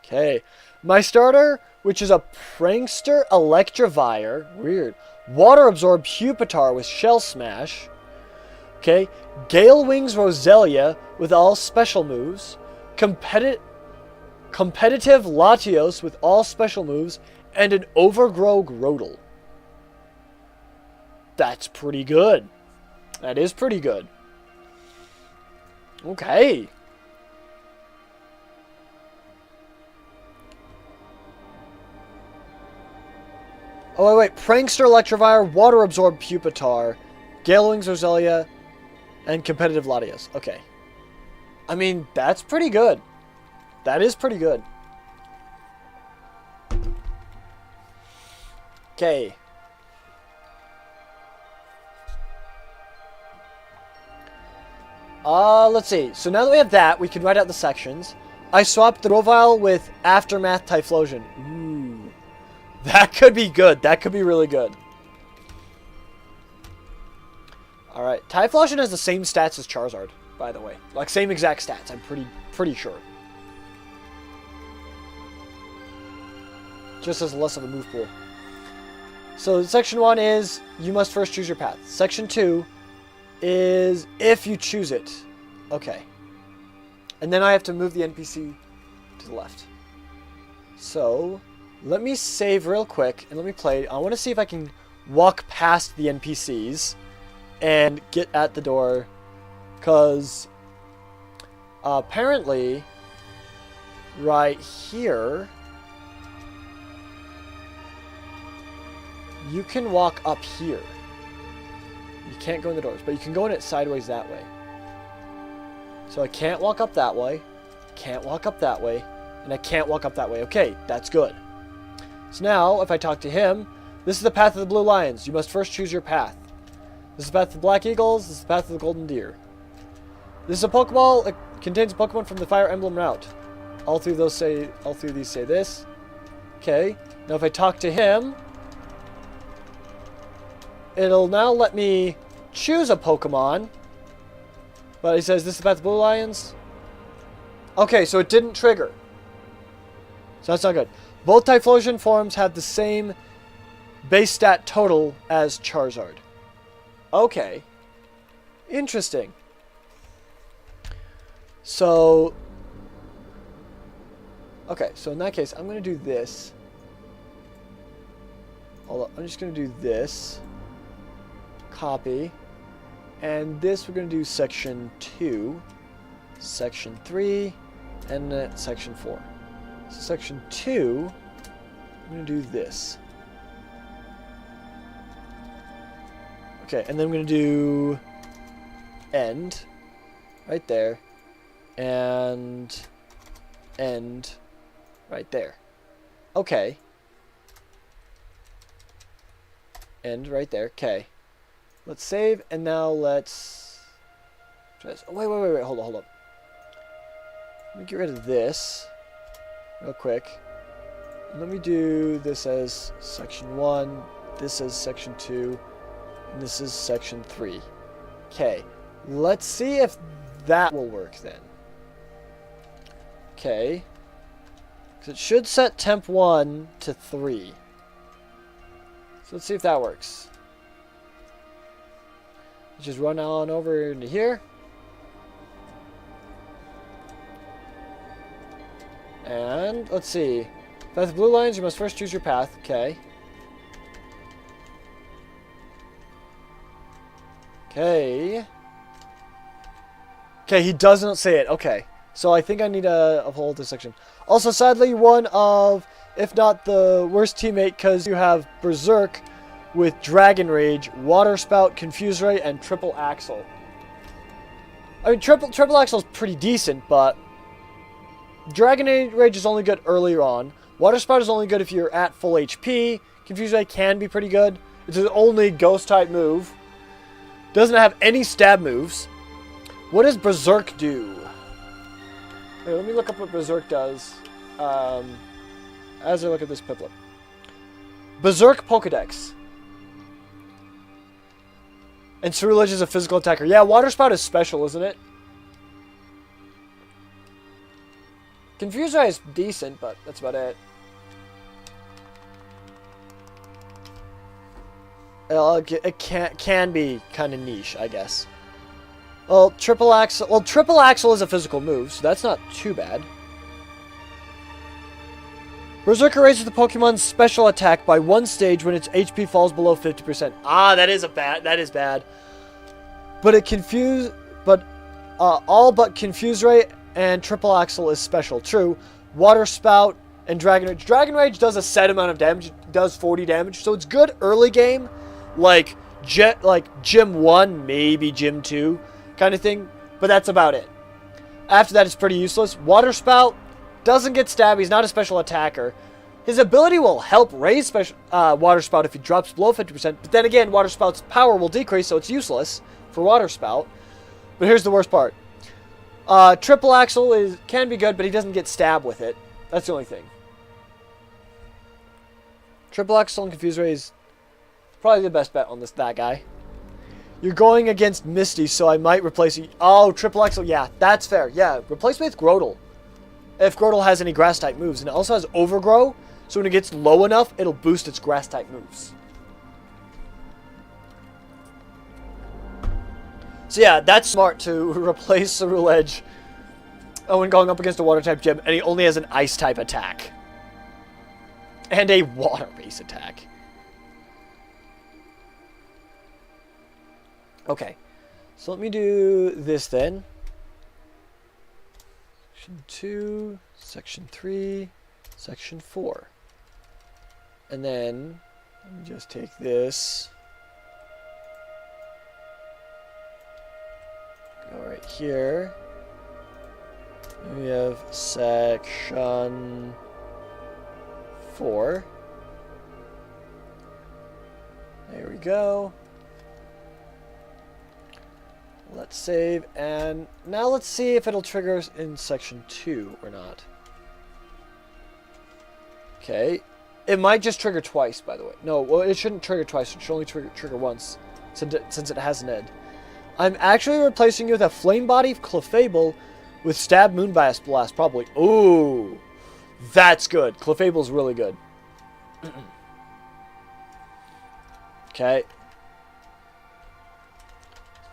Okay. My starter, which is a Prankster Electivire. Weird. Water Absorb Pupitar with Shell Smash. Okay. Gale Wings Roselia with all special moves. Competitive Latios with all special moves. And an Overgrow Grotle. That's pretty good. That is pretty good. Okay. Oh, wait. Prankster Electivire, Water Absorb Pupitar, Gale Wings Roselia, and competitive Latias. Okay. I mean, that's pretty good. That is pretty good. Okay. Let's see. So now that we have that, we can write out the sections. I swapped Rovile with Aftermath Typhlosion. Ooh. That could be good. That could be really good. Alright. Typhlosion has the same stats as Charizard, by the way. Like, same exact stats. I'm pretty sure. Just has less of a move pool. So section 1 is you must first choose your path. Section 2 is if you choose it. Okay. And then I have to move the NPC to the left. So let me save real quick and let me play. I want to see if I can walk past the NPCs and get at the door. Because apparently right here you can walk up here. You can't go in the doors, but you can go in it sideways that way. So I can't walk up that way, can't walk up that way, and I can't walk up that way. Okay, that's good. So now, if I talk to him, this is the path of the Blue Lions. You must first choose your path. This is the path of the Black Eagles. This is the path of the Golden Deer. This is a Pokeball. It contains a Pokemon from the Fire Emblem route. All three of these say this. Okay. Now if I talk to him, it'll now let me choose a Pokemon. But he says, this is the path of Blue Lions. Okay, so it didn't trigger. So that's not good. Both Typhlosion forms have the same base stat total as Charizard. Okay. Interesting. So... okay, so in that case, I'm going to do this. Hold on, I'm just going to do this. Copy. And this we're going to do section 2, section 3, and section 4. So section 2, I'm going to do this. Okay, and then I'm going to do end right there and end right there. Okay. End right there. Okay. Let's save, and now let's try this. Oh, wait, hold on. Let me get rid of this real quick. And let me do this as section 1, this as section 2, and this is section 3. Okay, let's see if that will work then. Okay, because it should set temp 1 to 3. So let's see if that works. Just run on over into here. And let's see. Path of Blue Lions, you must first choose your path. Okay. Okay. Okay, he doesn't say it. Okay. So I think I need to uphold this section. Also, sadly, one of, if not the worst teammate, because you have Berserk with Dragon Rage, Water Spout, Confuse Ray, and Triple Axle. I mean, Triple Axle is pretty decent, but Dragon Rage is only good earlier on. Water Spout is only good if you're at full HP. Confuse Ray can be pretty good. It's the only Ghost-type move. Doesn't have any stab moves. What does Berserk do? Wait, let me look up what Berserk does as I look at this Piplup. Berserk Pokedex. And Ceruledge is a physical attacker. Yeah, Water Spout is special, isn't it? Confuse Ray is decent, but that's about it. It can be kind of niche, I guess. Well, Triple Axle. Well, Triple Axle is a physical move, so that's not too bad. Berserker raises the Pokemon's special attack by 1 stage when its HP falls below 50%. Ah, that is bad. But all but Confuse Ray and Triple Axle is special. True. Water Spout and Dragon Rage. Dragon Rage does a set amount of damage. It does 40 damage, so it's good early game. Like like Gym 1, maybe Gym 2 kind of thing. But that's about it. After that, it's pretty useless. Water Spout doesn't get stabbed. He's not a special attacker. His ability will help raise special Water Spout if he drops below 50%. But then again, Water Spout's power will decrease, so it's useless for Water Spout. But here's the worst part. Triple Axle can be good, but he doesn't get stabbed with it. That's the only thing. Triple Axle and Confuse Ray is probably the best bet on that guy. You're going against Misty, so I might replace you. Oh, Triple Axle. Yeah, that's fair. Yeah, replace me with Grotle. If Grotle has any Grass-type moves. And it also has Overgrow, so when it gets low enough, it'll boost its Grass-type moves. So yeah, that's smart to replace Cerule Edge when going up against a Water-type gym, and he only has an Ice-type attack. And a Water-based attack. Okay, so let me do this then. Section 2, Section 3, Section 4. And then, let me just take this. Go right here. We have Section 4. There we go. Let's save, and now let's see if it'll trigger in Section 2 or not. Okay. It might just trigger twice, by the way. No, well, it shouldn't trigger twice. It should only trigger once, since it has an ed. I'm actually replacing you with a Flame Body Clefable with Stab Moonblast Blast, probably. Ooh, that's good. Clefable's really good. Okay.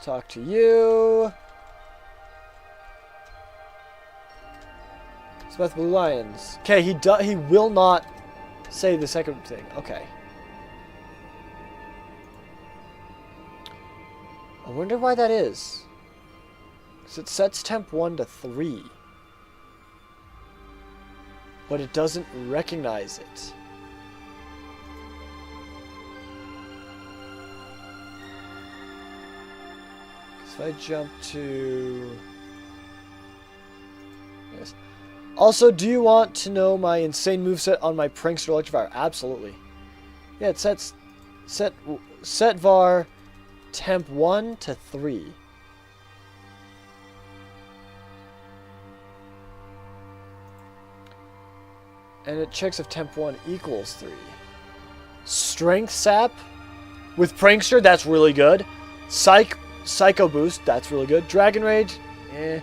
Talk to you. Smith Blue Lions. Okay, he will not say the second thing. Okay. I wonder why that is. Because it sets temp 1 to 3. But it doesn't recognize it. If I jump to... Yes. Also, do you want to know my insane moveset on my Prankster Electivire? Absolutely. Yeah, it sets... Set var temp 1 to 3. And it checks if temp 1 equals 3. Strength Sap with Prankster, that's really good. Psycho Boost, that's really good. Dragon Rage, eh.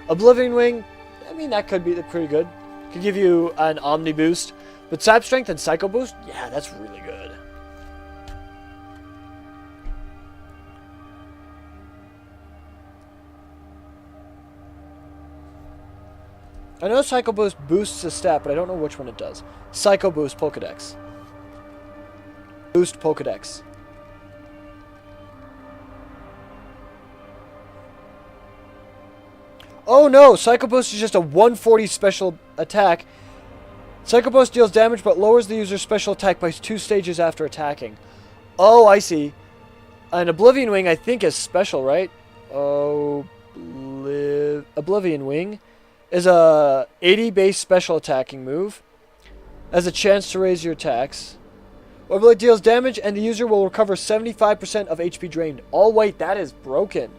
Oblivion Wing, I mean, that could be pretty good. Could give you an Omni Boost. But Sap Strength and Psycho Boost, yeah, that's really good. I know Psycho Boost boosts a stat, but I don't know which one it does. Psycho Boost Pokedex. Boost Pokedex. Oh no! Psycho Boost is just a 140 special attack. Psycho Boost deals damage but lowers the user's special attack by 2 stages after attacking. Oh, I see. An Oblivion Wing, I think, is special, right? Oblivion Wing is a 80 base special attacking move. Has a chance to raise your attacks. Or it deals damage and the user will recover 75% of HP drained. Oh wait, that is broken.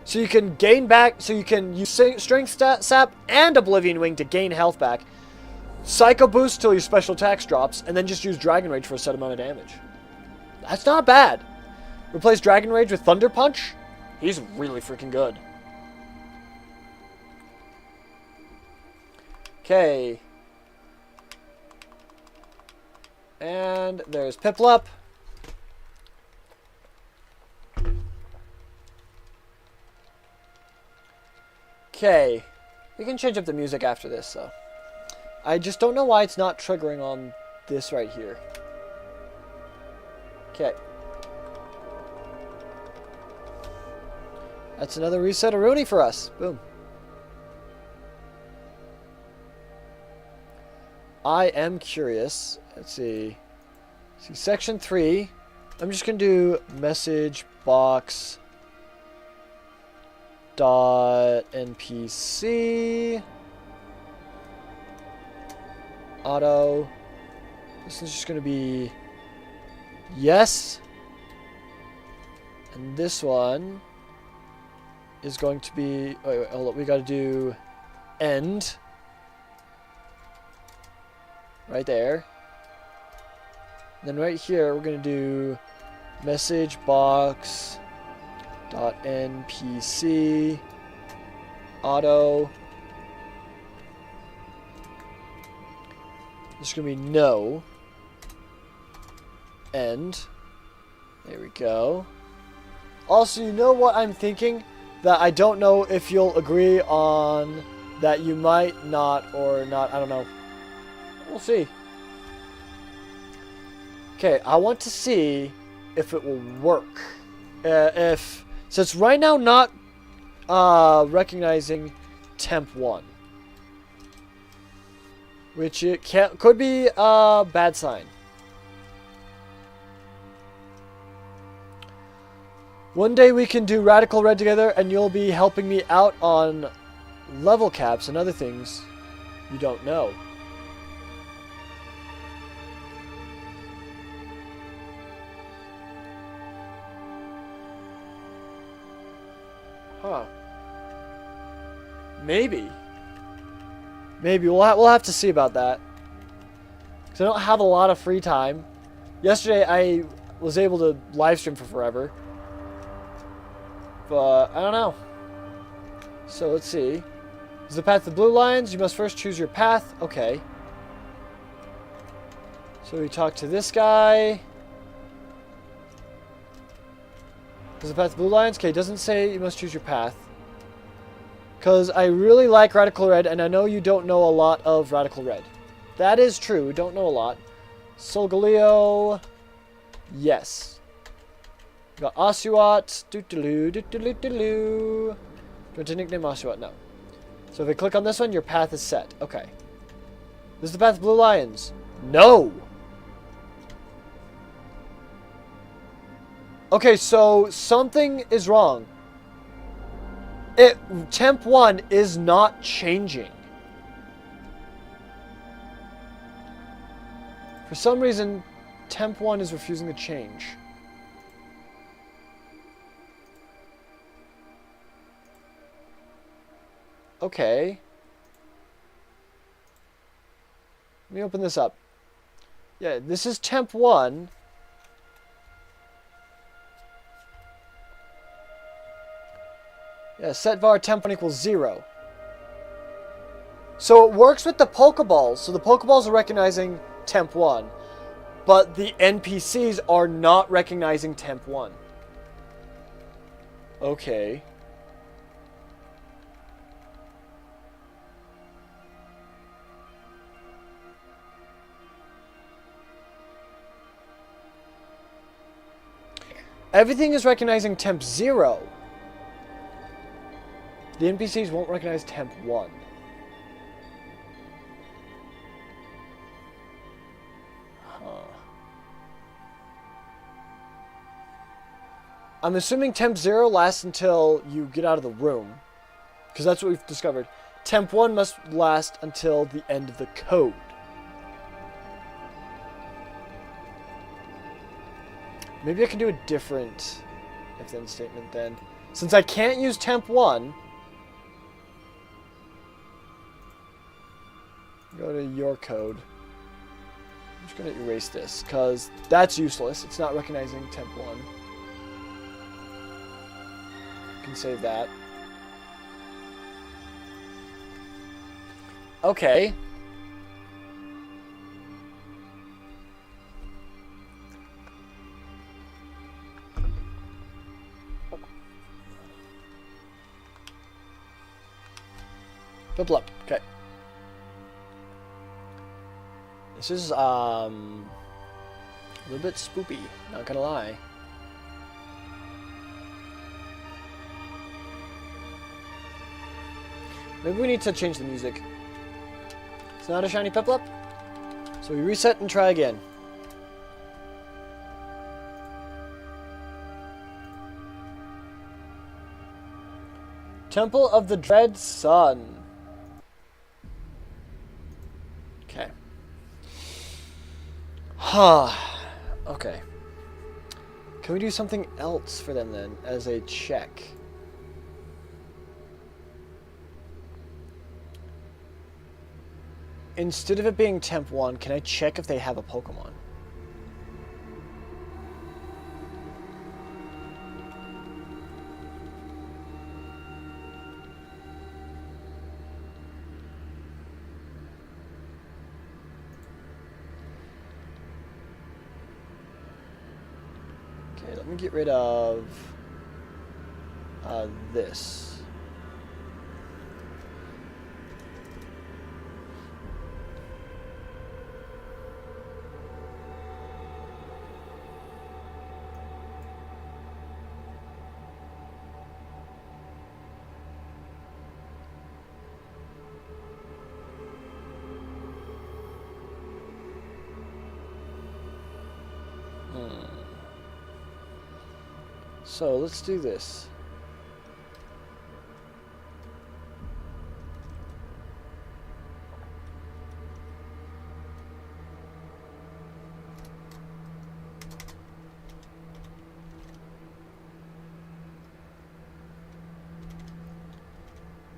So you can gain back, so you can use Strength Sap and Oblivion Wing to gain health back. Psycho Boost till your special attacks drops, and then just use Dragon Rage for a set amount of damage. That's not bad. Replace Dragon Rage with Thunder Punch. He's really freaking good. Okay. And there's Piplup. Okay. We can change up the music after this, so. I just don't know why it's not triggering on this right here. Okay. That's another reset of Rooney for us. Boom. I am curious. Let's see. See, section 3. I'm just going to do message box dot npc auto. This is just going to be yes. And this one is going to be... Wait, hold up. We got to do end. Right there. Then right here, we're going to do message box dot npc auto. This is going to be no. End. There we go. Also, you know what I'm thinking? That I don't know if you'll agree on that you might not or not. I don't know. We'll see. Okay, I want to see if it will work. Since right now not recognizing temp 1. Which it could be a bad sign. One day we can do Radical Red together and you'll be helping me out on level caps and other things you don't know. Huh. Maybe. Maybe. We'll have to see about that. Because I don't have a lot of free time. Yesterday I was able to live stream for forever. But I don't know. So let's see. Is the path the blue lines? You must first choose your path. Okay. So we talk to this guy. Is the path the blue lines? Okay, it doesn't say you must choose your path. Because I really like Radical Red, and I know you don't know a lot of Radical Red. That is true. We don't know a lot. Solgaleo. Yes. We got Oshawott. Doo-doo-doo, doo-doo-doo-doo. Do you want to nickname Oshawott? No. So if I click on this one, your path is set. Okay. This is the path of Blue Lions. No! Okay, so something is wrong. Temp 1 is not changing. For some reason, Temp 1 is refusing to change. Okay. Let me open this up. Yeah, this is Temp 1. Yeah, set var temp 1 equals 0. So it works with the Pokeballs. So the Pokeballs are recognizing temp 1. But the NPCs are not recognizing temp 1. Okay. Everything is recognizing temp 0. The NPCs won't recognize temp 1. Huh. I'm assuming temp 0 lasts until you get out of the room. Because that's what we've discovered. Temp 1 must last until the end of the code. Maybe I can do a different if-then statement then. Since I can't use temp 1, go to your code. I'm just going to erase this because that's useless. It's not recognizing temp 1. You can save that. Okay. Double up. Okay. This is a little bit spoopy, not gonna lie. Maybe we need to change the music. It's not a shiny Piplup, so we reset and try again. Temple of the Dread Sun. Okay. Okay. Can we do something else for them then as a check? Instead of it being Temp 1, can I check if they have a Pokemon? Okay, let me get rid of this. So let's do this.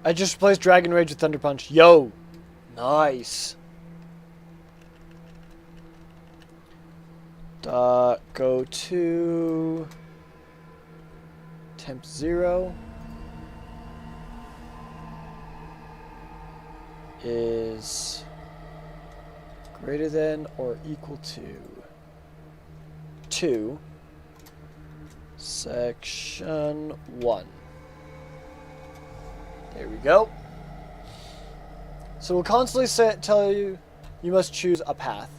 I just replaced Dragon Rage with Thunder Punch. Yo! Nice. Go to Temp 0 is greater than or equal to 2 section 1. There we go. So we'll constantly tell you you must choose a path.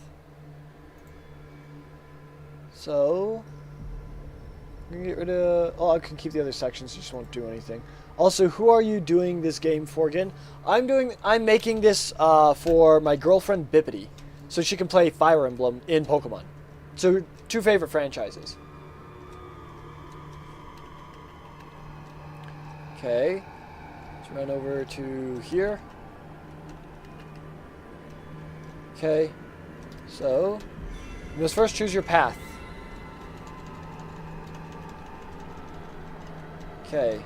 So I'm gonna get rid of. Oh, I can keep the other sections. Just won't do anything. Also, who are you doing this game for again? I'm making this for my girlfriend Bippity, so she can play Fire Emblem in Pokemon. So 2 favorite franchises. Okay. Let's run over to here. Okay. So you must first choose your path. Okay.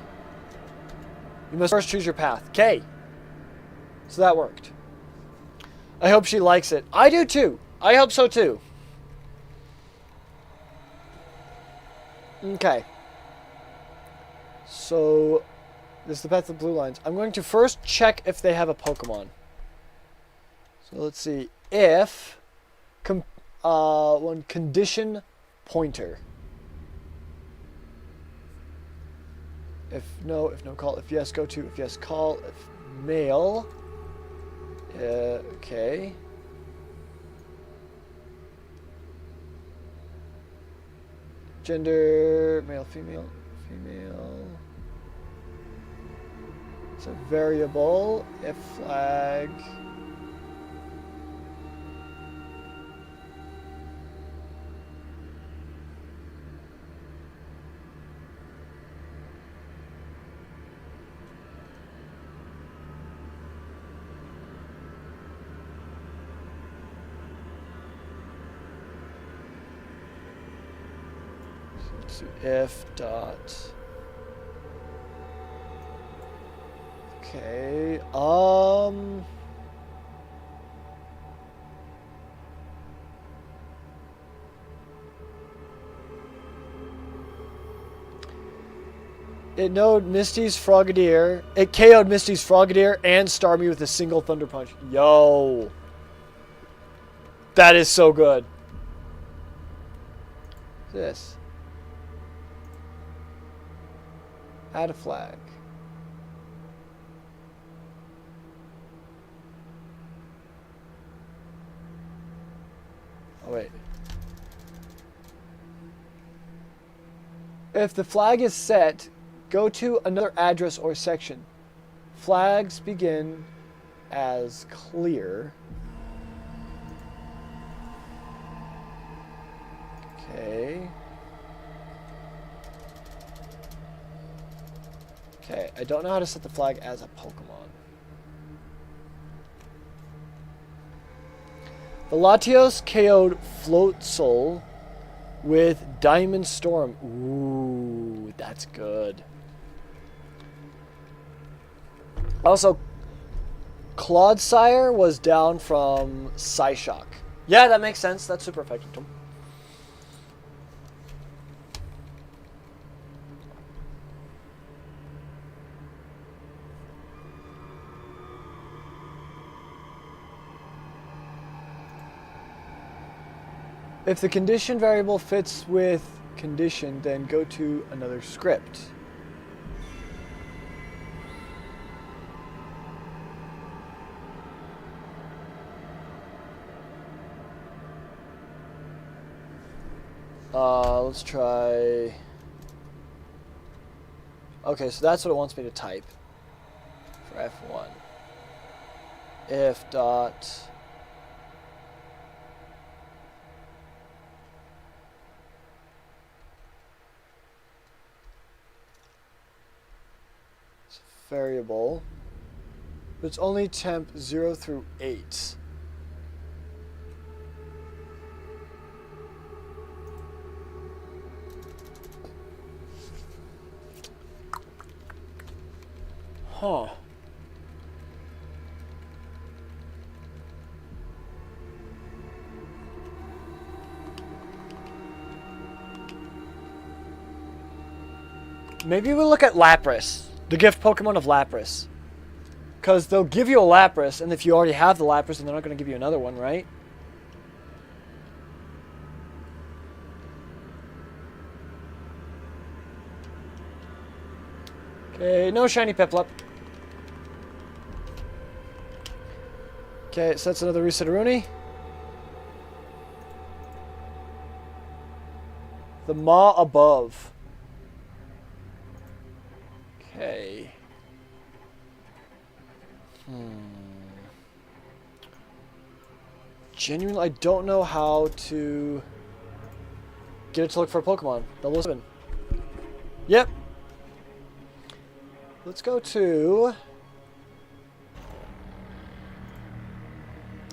You must first choose your path. Okay. So that worked. I hope she likes it. I do too. I hope so too. Okay. So, this is the path of the blue lines. I'm going to first check if they have a Pokemon. So let's see. If one condition pointer. If no, call. If yes, go to. If yes, call. If male. Okay. Gender, male, female. It's a variable. If flag. So if dot. Okay. It KO'd Misty's Frogadier. It KO'd Misty's Frogadier and Starmie with a single Thunder Punch. Yo. That is so good. This. Add a flag. Oh, wait. If the flag is set, go to another address or section. Flags begin as clear. Okay. Okay, I don't know how to set the flag as a Pokemon. The Latios KO'd Floatzel with Diamond Storm. Ooh, that's good. Also, Clodsire was down from Psyshock. Yeah, that makes sense. That's super effective to him. If the condition variable fits with condition, then go to another script. Let's try... Okay, so that's what it wants me to type for F1. If dot... variable, but it's only temp 0 through 8. Huh. Maybe we'll look at Lapras. The gift Pokemon of Lapras. Because they'll give you a Lapras, and if you already have the Lapras, then they're not going to give you another one, right? Okay, no shiny Piplup. Okay, so that's another Resetaruni. The Maw above. Okay. Genuinely, I don't know how to get it to look for a Pokemon. Level 7. Yep. Let's go to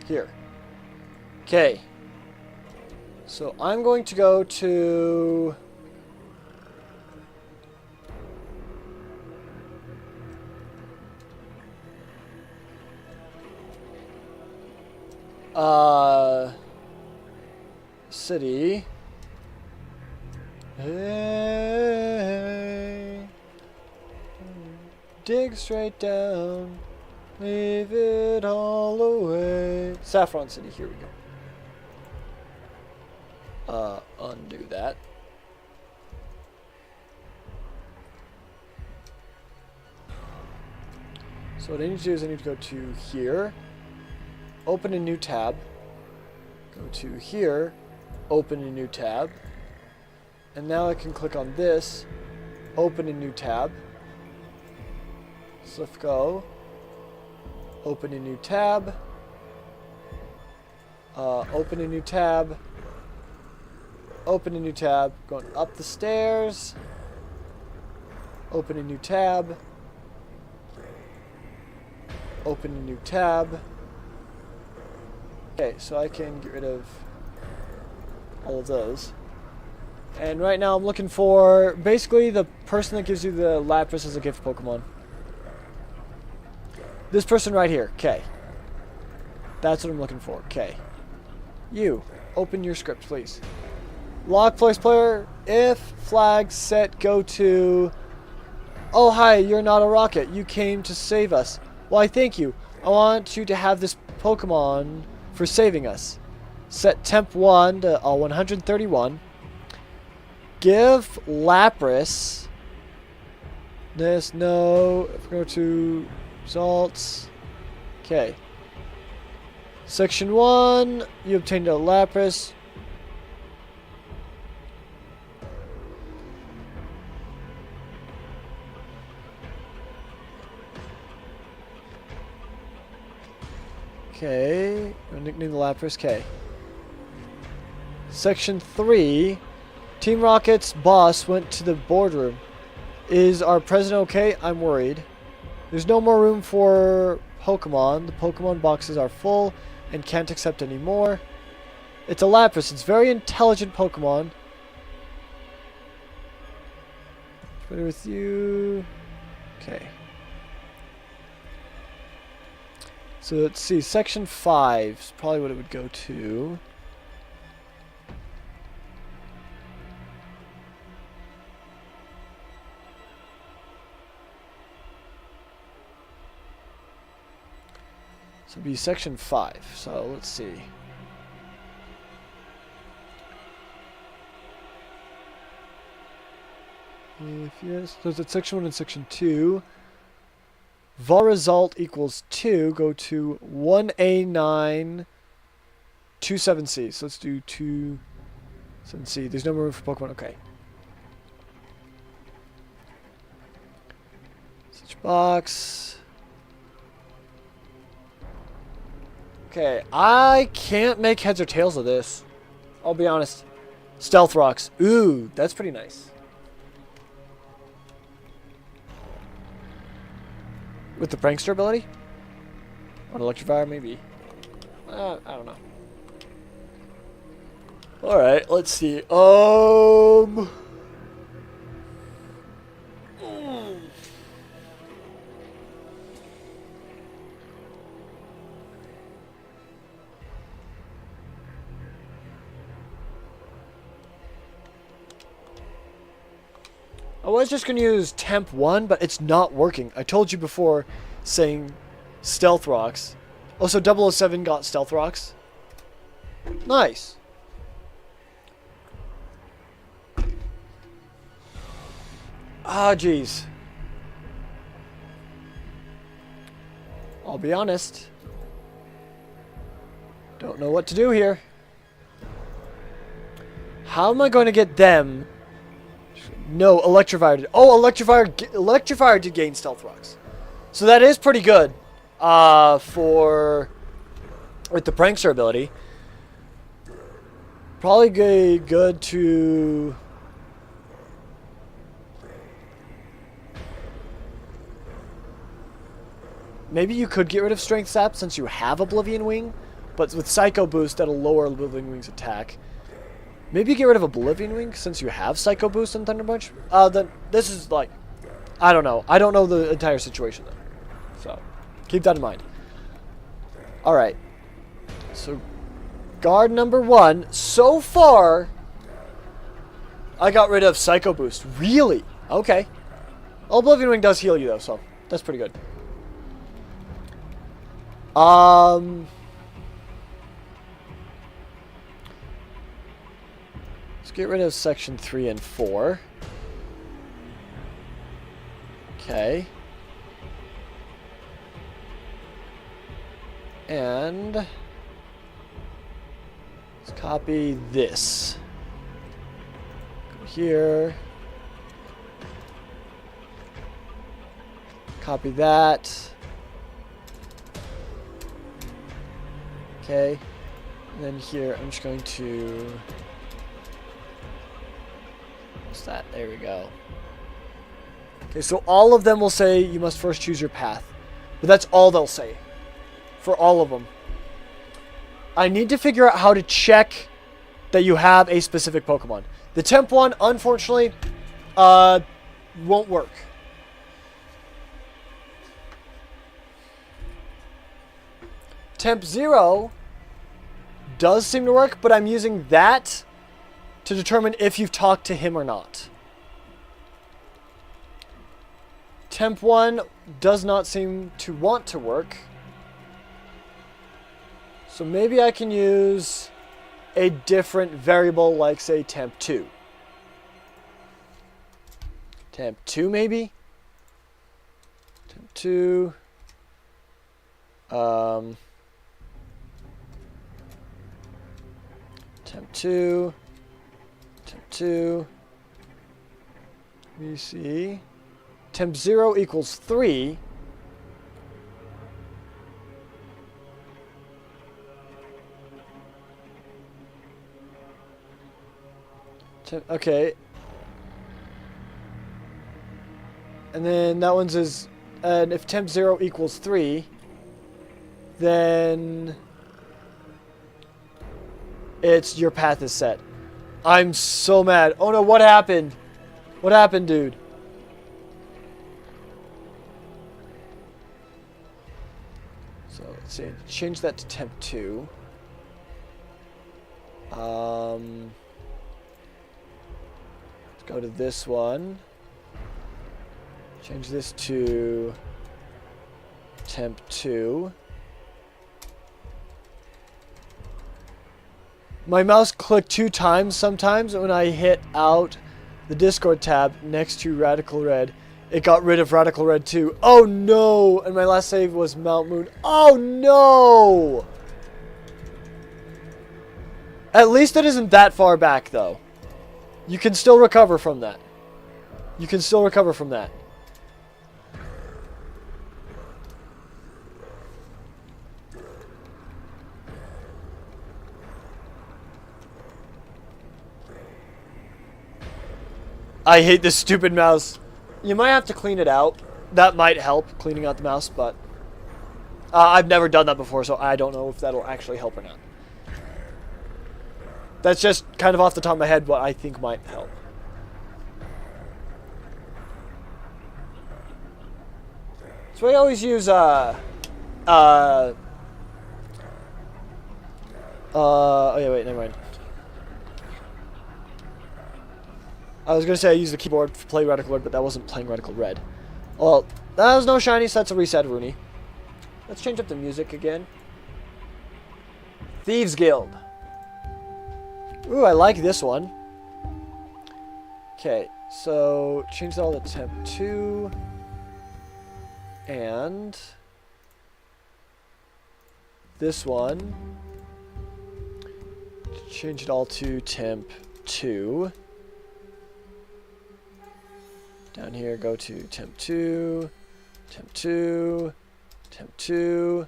here. Okay. So I'm going to go to city. Hey, dig straight down, leave it all away. Saffron City, here we go. Undo that. So what I need to do is I need to go to here, open a new tab, go to here, open a new tab, and now I can click on this, open a new tab, so let's go, open a new tab, open a new tab, open a new tab, going up the stairs, open a new tab, open a new tab. Okay, so I can get rid of all of those. And right now I'm looking for basically the person that gives you the Lapras as a gift Pokemon. This person right here, okay. That's what I'm looking for, okay. You, open your script, please. Lock place player, if flag set go to... Oh, hi, you're not a rocket. You came to save us. Why, thank you. I want you to have this Pokemon for saving us. Set temp 1 to 131. Give Lapras this, no. If we go to results. Okay. Section 1, you obtained a Lapras. Okay, nickname the Lapras. Okay. Section 3, Team Rocket's boss went to the boardroom. Is our president okay? I'm worried. There's no more room for Pokemon. The Pokemon boxes are full and can't accept any more. It's a Lapras. It's very intelligent Pokemon. Better with you. Okay. So let's see. Section 5 is probably what it would go to. So it'd be section 5. So let's see. If yes, so it's section 1 and section 2. Vol result equals 2. Go to 1A9 27C. So let's do 27C. There's no more room for Pokemon. Okay. Switch box. Okay, I can't make heads or tails of this. I'll be honest. Stealth Rocks. Ooh, that's pretty nice. With the Prankster ability? On Electrifier, maybe. I don't know. Alright, let's see. I was just going to use Temp 1, but it's not working. I told you before saying Stealth Rocks. Also, 007 got Stealth Rocks. Nice. Ah, jeez. I'll be honest. Don't know what to do here. How am I going to get them? No, Electrifier did. Oh, Electrifier did gain Stealth Rocks. So that is pretty good. With the Prankster ability. Probably good to... Maybe you could get rid of Strength Sap since you have Oblivion Wing. But with Psycho Boost, that'll lower Oblivion Wing's attack. Maybe get rid of Oblivion Wing since you have Psycho Boost and Thunder Punch. Then this is like, I don't know. I don't know the entire situation though. So keep that in mind. All right. So guard number 1. So far, I got rid of Psycho Boost. Really? Okay. Oblivion Wing does heal you though, so that's pretty good. Get rid of section 3 and 4. Okay. And let's copy this. Go here. Copy that. Okay. And then here, I'm just going to... that. There we go. Okay, so all of them will say you must first choose your path. But that's all they'll say. For all of them. I need to figure out how to check that you have a specific Pokemon. The Temp 1, unfortunately, won't work. Temp 0 does seem to work, but I'm using that to determine if you've talked to him or not. Temp 1 does not seem to want to work. So maybe I can use a different variable like, say, Temp 2. Temp 2 maybe? Temp 2. Temp 2. Temp 2. Let me see. Temp 0 equals 3. Okay. And then that one's is, and if temp 0 equals 3, then it's your path is set. I'm so mad. Oh no, what happened? What happened, dude? So let's see, change that to temp 2. Let's go to this one. Change this to temp 2. My mouse clicked 2 times sometimes when I hit out the Discord tab next to Radical Red. It got rid of Radical Red too. Oh no! And my last save was Mount Moon. Oh no! At least it isn't that far back though. You can still recover from that. You can still recover from that. I hate this stupid mouse. You might have to clean it out. That might help, cleaning out the mouse, but I've never done that before, so I don't know if that'll actually help or not. That's just kind of off the top of my head what I think might help. So I always use oh yeah, wait, never mind. I was gonna say I use the keyboard to play Radical Red, but that wasn't playing Radical Red. Well, that was no shiny, so that's a reset, Rooney. Let's change up the music again. Thieves Guild. Ooh, I like this one. Okay, so change that all to temp 2. And this one, change it all to temp 2. Down here, go to temp 2, temp 2, temp 2.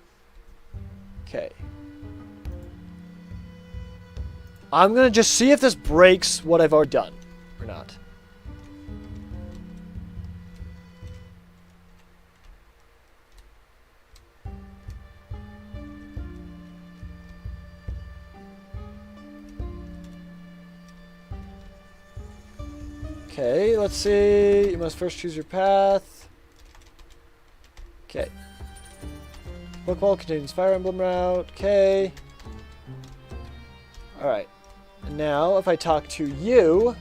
Okay. I'm going to just see if this breaks what I've already done or not. Okay, let's see. You must first choose your path. Okay. Pokeball contains Fire Emblem route. Okay. Alright. And now, if I talk to you...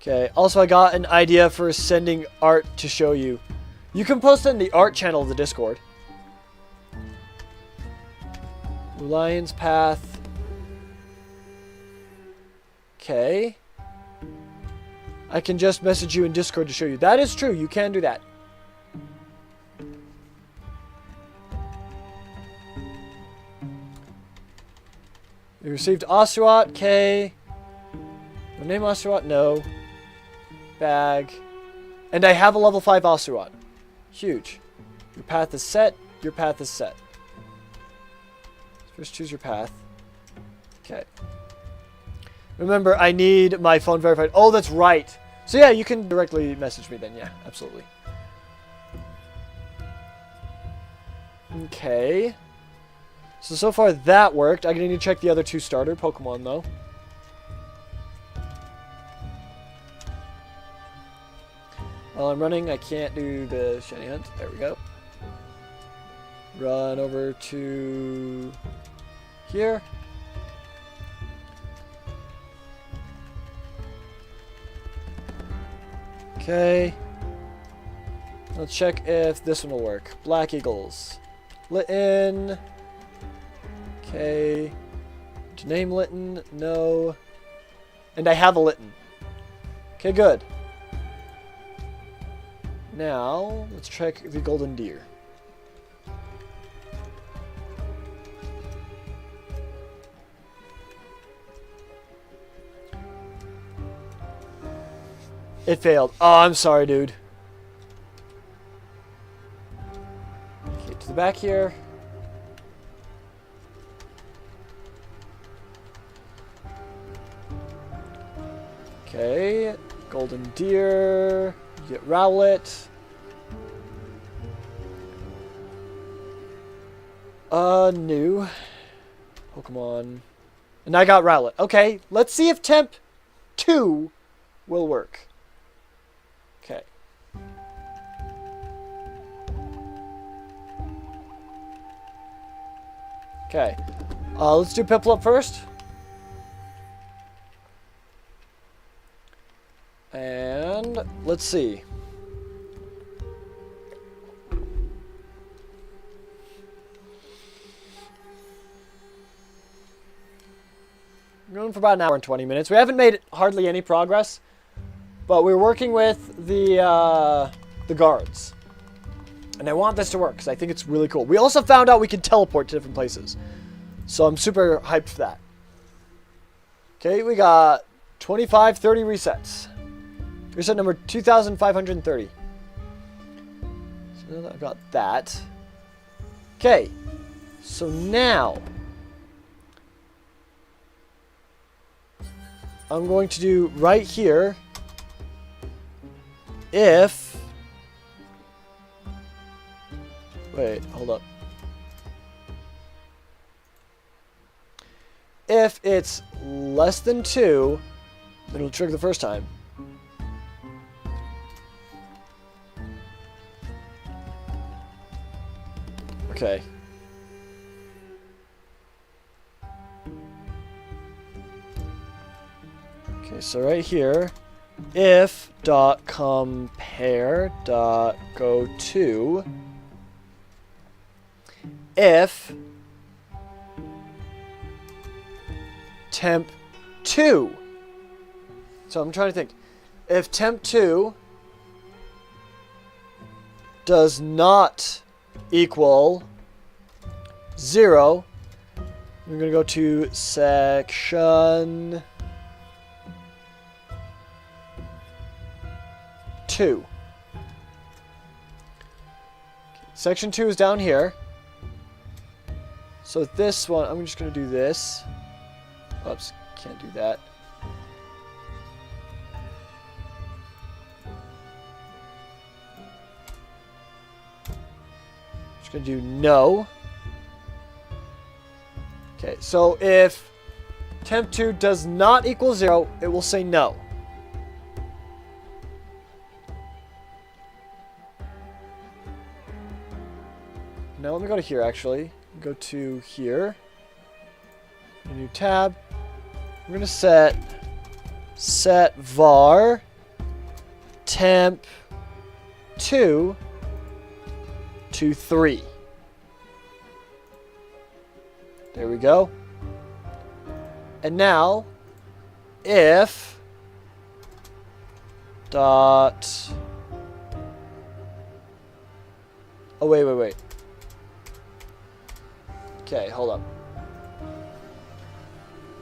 Okay, also I got an idea for sending art to show you. You can post it in the art channel of the Discord. Lion's Path. Okay. I can just message you in Discord to show you. That is true. You can do that. You received Oshawott. Okay. No name Oshawott? No. Bag. And I have a level 5 Oshawott. Huge. Your path is set. Your path is set. First choose your path. Okay. Remember, I need my phone verified. Oh, that's right. So yeah, you can directly message me then. Yeah, absolutely. Okay. So far that worked. I'm going to need to check the other 2 starter Pokemon, though. While I'm running, I can't do the shiny hunt. There we go. Run over to here. Okay. Let's check if this one will work. Black Eagles. Litten. Okay. To name Litten. No. And I have a Litten. Okay, good. Now, let's check the Golden Deer. It failed. Oh, I'm sorry, dude. Okay, to the back here. Okay, golden deer. You get Rowlet. New Pokemon. And I got Rowlet. Okay, let's see if Temp 2 will work. Okay. Okay. Let's do Piplup first. And let's see. We're going for about an hour and 20 minutes. We haven't made hardly any progress, but we're working with the guards. And I want this to work because I think it's really cool. We also found out we can teleport to different places. So I'm super hyped for that. Okay, we got 2530 resets. Reset number 2530. So I've got that. Okay, so now I'm going to do right here if... Wait, hold up. If it's less than 2, then it'll trigger the first time. Okay. Okay, so right here, if dot compare dot go to if temp 2. So I'm trying to think. If temp 2 does not equal 0, we're going to go to section 2. Section 2 is down here. So this one, I'm just going to do this. Oops, can't do that. Just going to do no. Okay, so if temp 2 does not equal 0, it will say no. Now let me go to here actually. Go to here. A new tab. We're going to set var temp 2 to 3. There we go. And now if dot wait. Okay, hold up.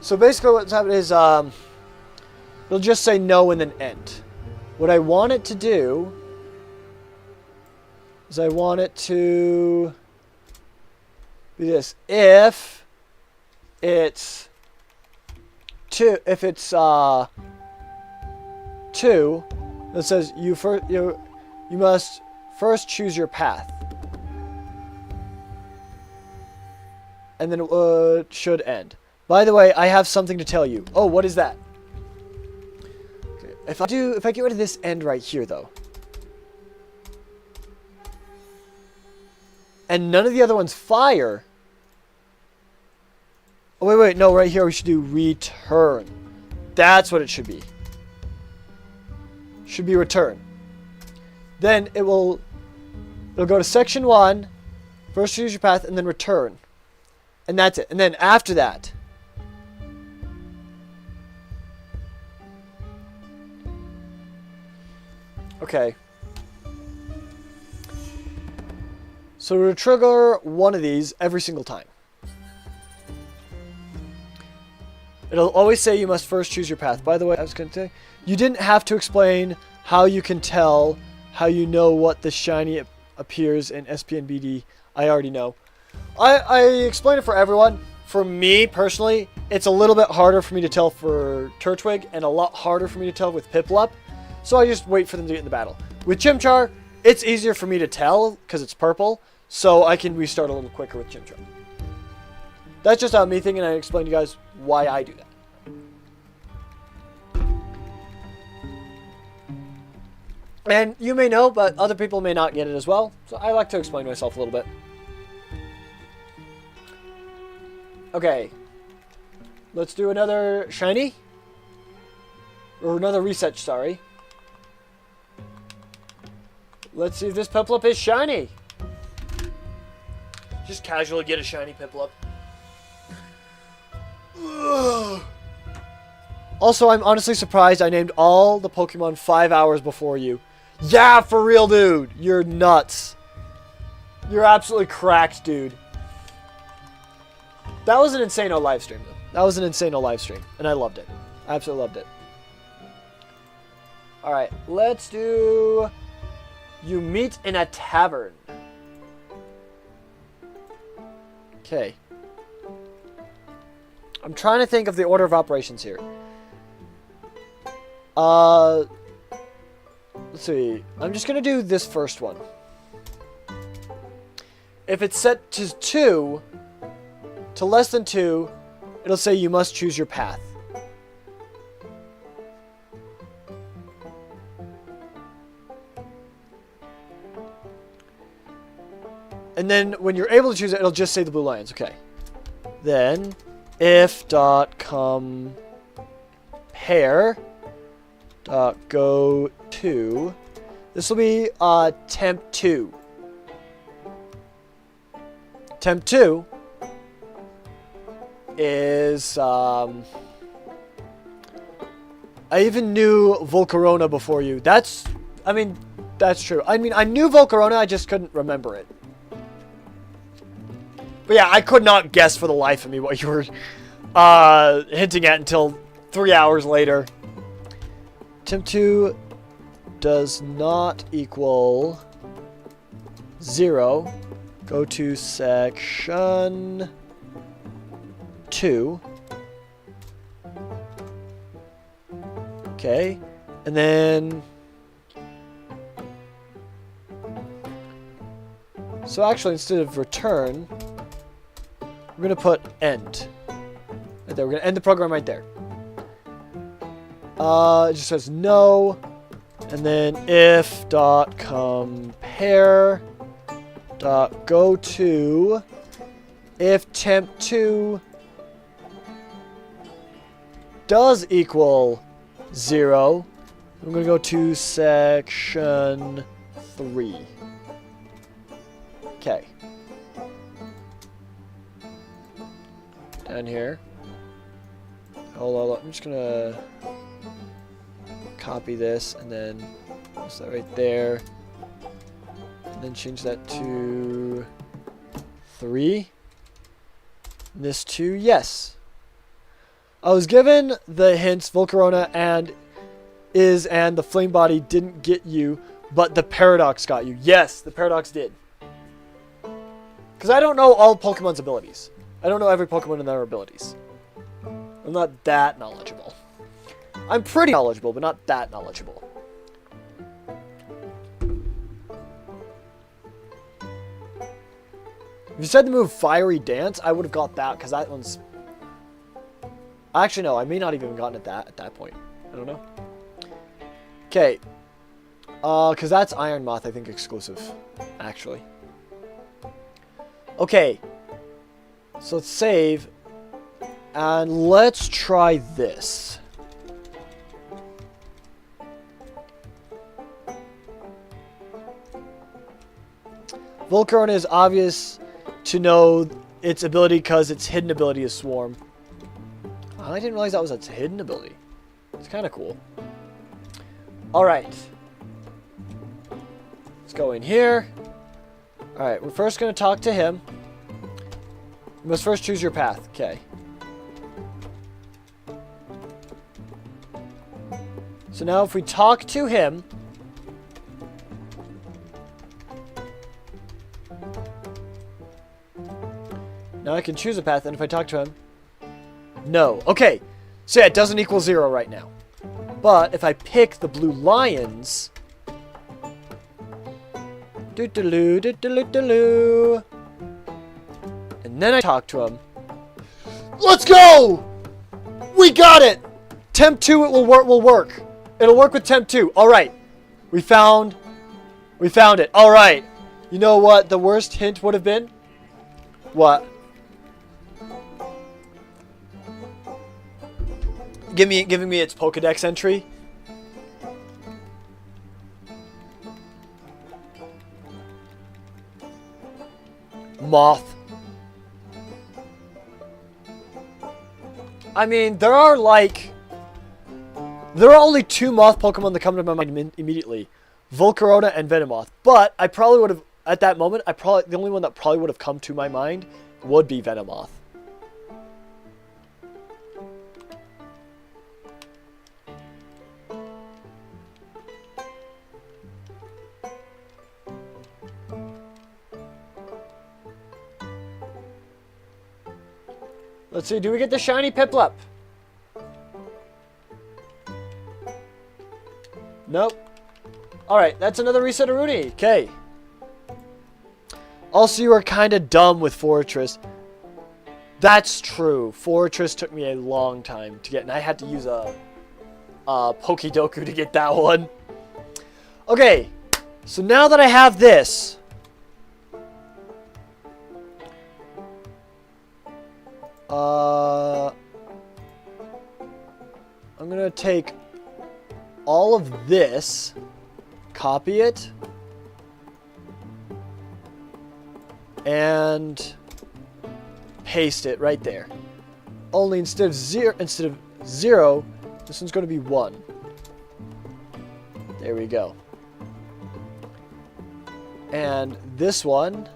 So basically what's happening is it'll just say no and then end. What I want it to do is I want it to be this. If it's 2, if it's 2, it says you must first choose your path. And then it should end. By the way, I have something to tell you. Oh, what is that? Okay. If I get rid of this end right here, though, and none of the other ones fire. Oh, wait, no, right here we should do return. That's what it should be. Should be return. Then it'll go to section 1, first choose your path, and then return. And that's it. And then after that, okay. So it'll trigger one of these every single time. It'll always say you must first choose your path. By the way, I was going to say, you didn't have to explain how you can tell, how you know what the shiny appears in SP and BD. I already know. I explained it for everyone. for me personally, it's a little bit harder for me to tell for Turtwig and a lot harder for me to tell with Piplup. So I just wait for them to get in the battle. With Chimchar, it's easier for me to tell because it's purple, so I can restart a little quicker with Chimchar. That's just me thinking, and I explain to you guys why I do that. And you may know, but other people may not get it as well. So I like to explain myself a little bit. Okay. Let's do another shiny. Or another reset, sorry. Let's see if this Piplup is shiny. Just casually get a shiny Piplup. Also, I'm honestly surprised I named all the Pokemon 5 hours before you. Yeah, for real, dude. You're nuts. You're absolutely cracked, dude. That was an insane live stream, though. That was an insane live stream, and I loved it. I absolutely loved it. Alright, let's do... You meet in a tavern. Okay. I'm trying to think of the order of operations here. Let's see. I'm just going to do this first one. If it's set to 2, to less than 2, it'll say you must choose your path. And then when you're able to choose it, it'll just say the blue lions. Okay. Then if dot compare dot go to, this will be temp 2. Temp 2 is I even knew Volcarona before you. That's true. I mean, I knew Volcarona, I just couldn't remember it. But yeah, I could not guess for the life of me what you were hinting at until 3 hours later. Temp 2 does not equal 0. Go to section 2. Okay. And then... So actually, instead of return... We're going to put end. Right there. We're going to end the program right there. It just says no. And then if dot compare dot go to if temp 2 does equal 0, I'm going to go to section 3. Okay. Down here. Hold on, I'm just gonna copy this and then place that right there. And then change that to 3. And this to yes. I was given the hints Volcarona and the Flame Body didn't get you, but the Paradox got you. Yes, the Paradox did. Because I don't know all Pokemon's abilities. I don't know every Pokemon and their abilities. I'm not that knowledgeable. I'm pretty knowledgeable, but not that knowledgeable. If you said the move Fiery Dance, I would have got that, because that one's... Actually, no, I may not even have gotten it at that point. I don't know. Okay. Because that's Iron Moth, I think, exclusive, actually. Okay. So let's save, and let's try this. Volcarona is obvious to know its ability because its hidden ability is Swarm. I didn't realize that was its hidden ability. It's kind of cool. Alright. Let's go in here. Alright, we're first going to talk to him. You must first choose your path. Okay. So now if we talk to him... Now I can choose a path, and if I talk to him... No. Okay. So yeah, it doesn't equal 0 right now. But if I pick the blue lions... Do-do-loo, do-do-loo-do-loo. And then I talk to him. Let's go! We got it! Temp 2 it will work. It'll work with Temp 2. Alright. We found it. Alright. You know what the worst hint would have been? What? Giving me its Pokedex entry. Moth. I mean, there are only 2 moth Pokemon that come to my mind immediately. Volcarona and Venomoth. But I probably would have, at that moment, the only one that probably would have come to my mind would be Venomoth. Let's see, do we get the shiny Piplup? Nope. Alright, that's another reset of Rooney. Okay. Also, you are kind of dumb with Fortress. That's true. Fortress took me a long time to get, and I had to use a Pokedoku to get that one. Okay, so now that I have this... I'm gonna take all of this, copy it, and paste it right there. Only instead of zero, this one's gonna be 1. There we go. And this one,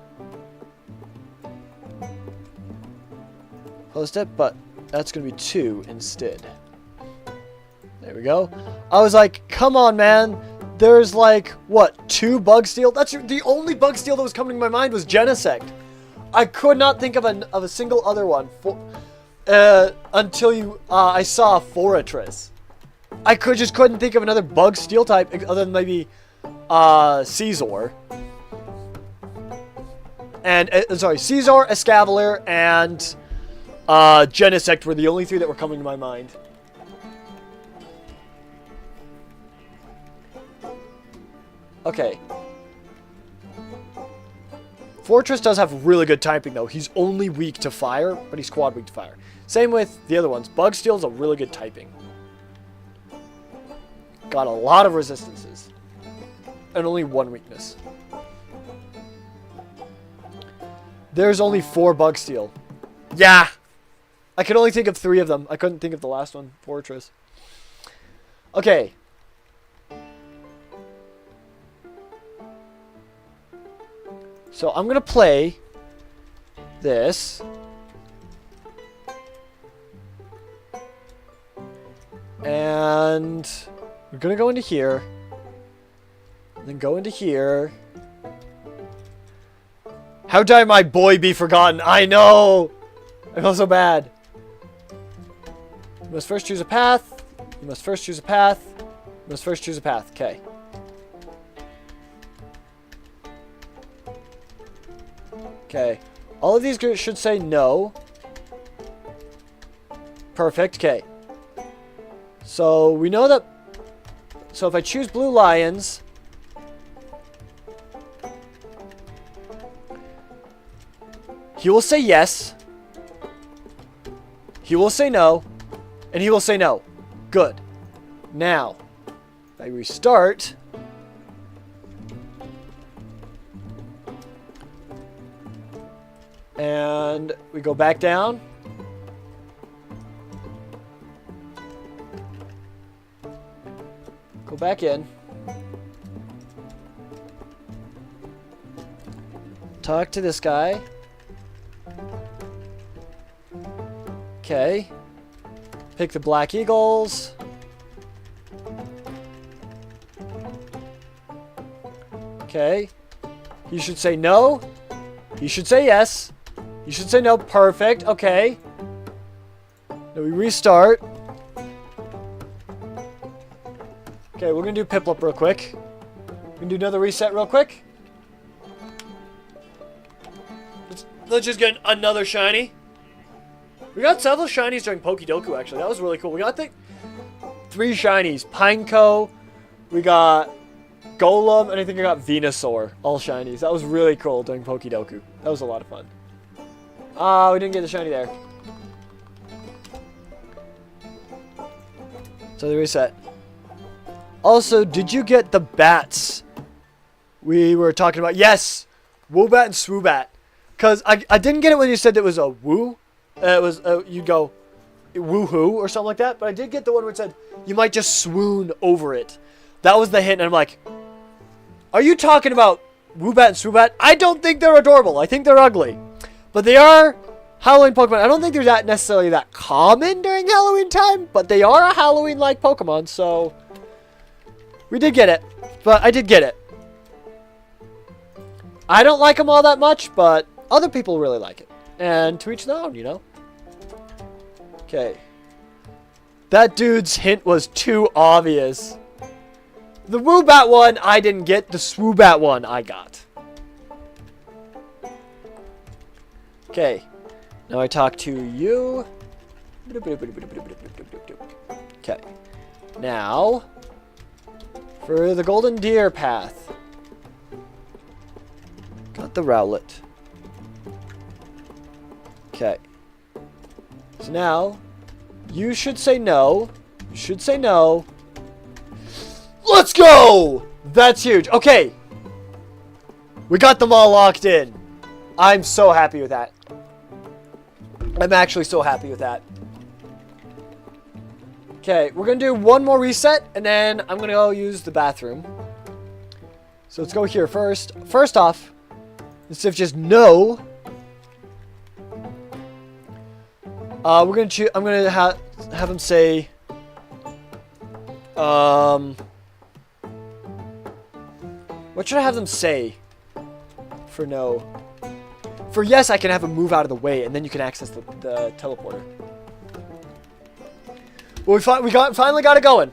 post it, but that's gonna be 2 instead. There we go. I was like, come on, man. There's like, what, 2 Bug Steel? That's the only Bug Steel that was coming to my mind was Genesect. I could not think of a single other one until I saw Fortress. I just couldn't think of another Bug Steel type other than maybe Scizor. And, sorry, Scizor, Escavalier, and Genesect were the only 3 that were coming to my mind. Okay. Fortress does have really good typing, though. He's only weak to fire, but he's quad weak to fire. Same with the other ones. Bug Steel is a really good typing. Got a lot of resistances. And only 1 weakness. There's only 4 Bug Steel. Yeah! I could only think of 3 of them. I couldn't think of the last one. Fortress. Okay. So I'm going to play this. And we're going to go into here. And then go into here. How dare my boy be forgotten? I know! I feel so bad. You must first choose a path. You must first choose a path. You must first choose a path. Okay. Okay. All of these should say no. Perfect. Okay. So we know that... So if I choose blue lions... He will say yes. He will say no. And he will say no. Good. Now, if I restart... And we go back down. Go back in. Talk to this guy. Okay. Pick the Black Eagles. Okay. He should say no. He should say yes. You should say no. Perfect. Okay. Now we restart. Okay, we're going to do Piplup real quick. We're going to do another reset real quick. Let's just get another shiny. We got several shinies during Pokédoku, actually. That was really cool. We got, I think, 3 shinies. Pineco. We got Golem. And I think I got Venusaur. All shinies. That was really cool during Pokédoku. That was a lot of fun. We didn't get the shiny there. So the reset. Also, did you get the bats we were talking about? Yes! Woobat and Swoobat. Because I didn't get it when you said it was a woo. It was, you'd go woohoo or something like that. But I did get the one where it said you might just swoon over it. That was the hint. And I'm like, are you talking about Woobat and Swoobat? I don't think they're adorable. I think they're ugly. But they are Halloween Pokemon. I don't think they're that necessarily that common during Halloween time. But they are a Halloween-like Pokemon. So we did get it. But I did get it. I don't like them all that much, but other people really like it. And to each their own, you know? Okay. That dude's hint was too obvious. The Woobat one I didn't get. The Swoobat one I got. Okay. Now I talk to you. Okay. Now, for the Golden Deer path. Got the Rowlet. Okay. So now, you should say no. You should say no. Let's go! That's huge. Okay. We got them all locked in. I'm so happy with that. I'm actually so happy with that. Okay, we're going to do one more reset, and then I'm going to go use the bathroom. So let's go here first. First off, instead of just no, we're gonna choose. I'm gonna have him say, what should I have them say for no? For yes, I can have him move out of the way, and then you can access the teleporter. Well, we finally got it going.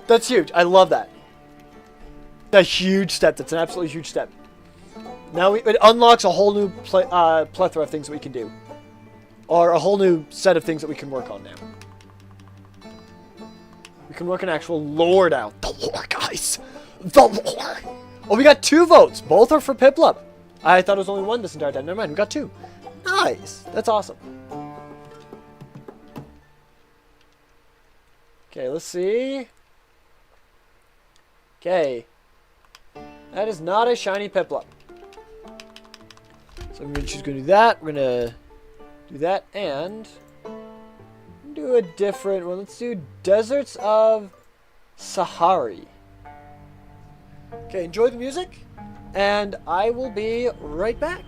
That's huge. I love that. A huge step. That's an absolutely huge step. Now it unlocks a whole new plethora of things that we can do. Or a whole new set of things that we can work on now. We can work on actual lore now. The lore, guys! The lore! Oh, we got 2 votes. Both are for Piplup. I thought it was only 1 this entire time. Never mind, we got 2. Nice! That's awesome. Okay, let's see. Okay. That is not a shiny Piplup. So she's going to do that. We're going to do that and do a different one. Let's do Deserts of Sahari. Okay, enjoy the music, and I will be right back.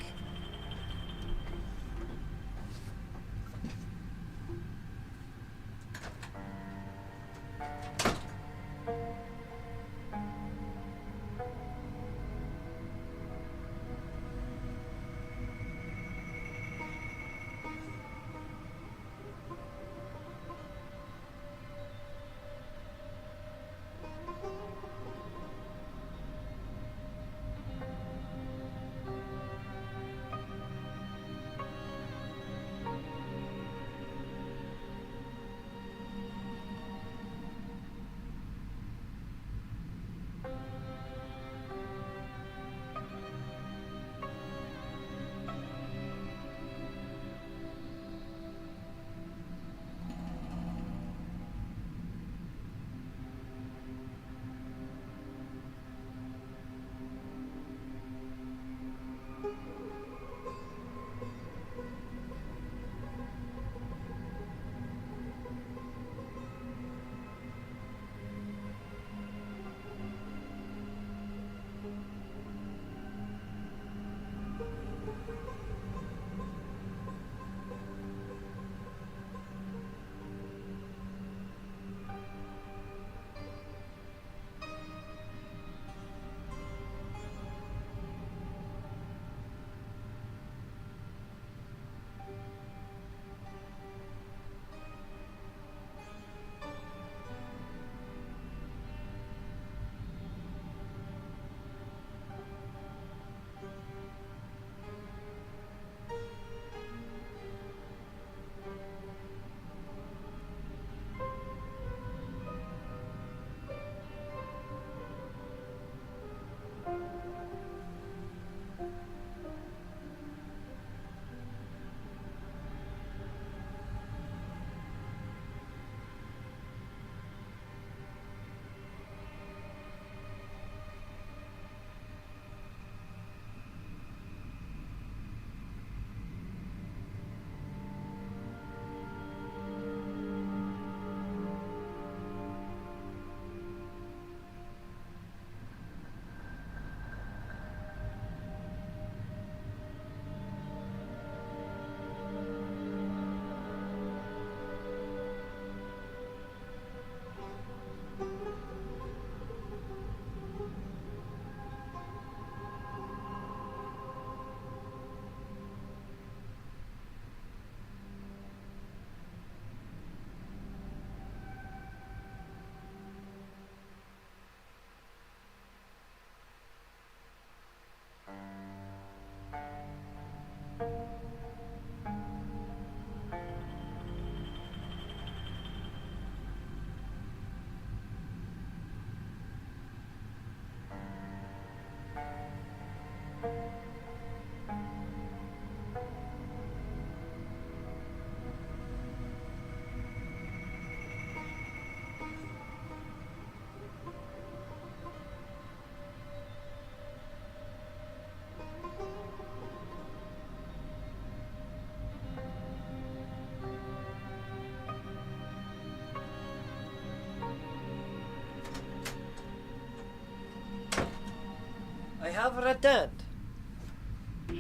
have returned.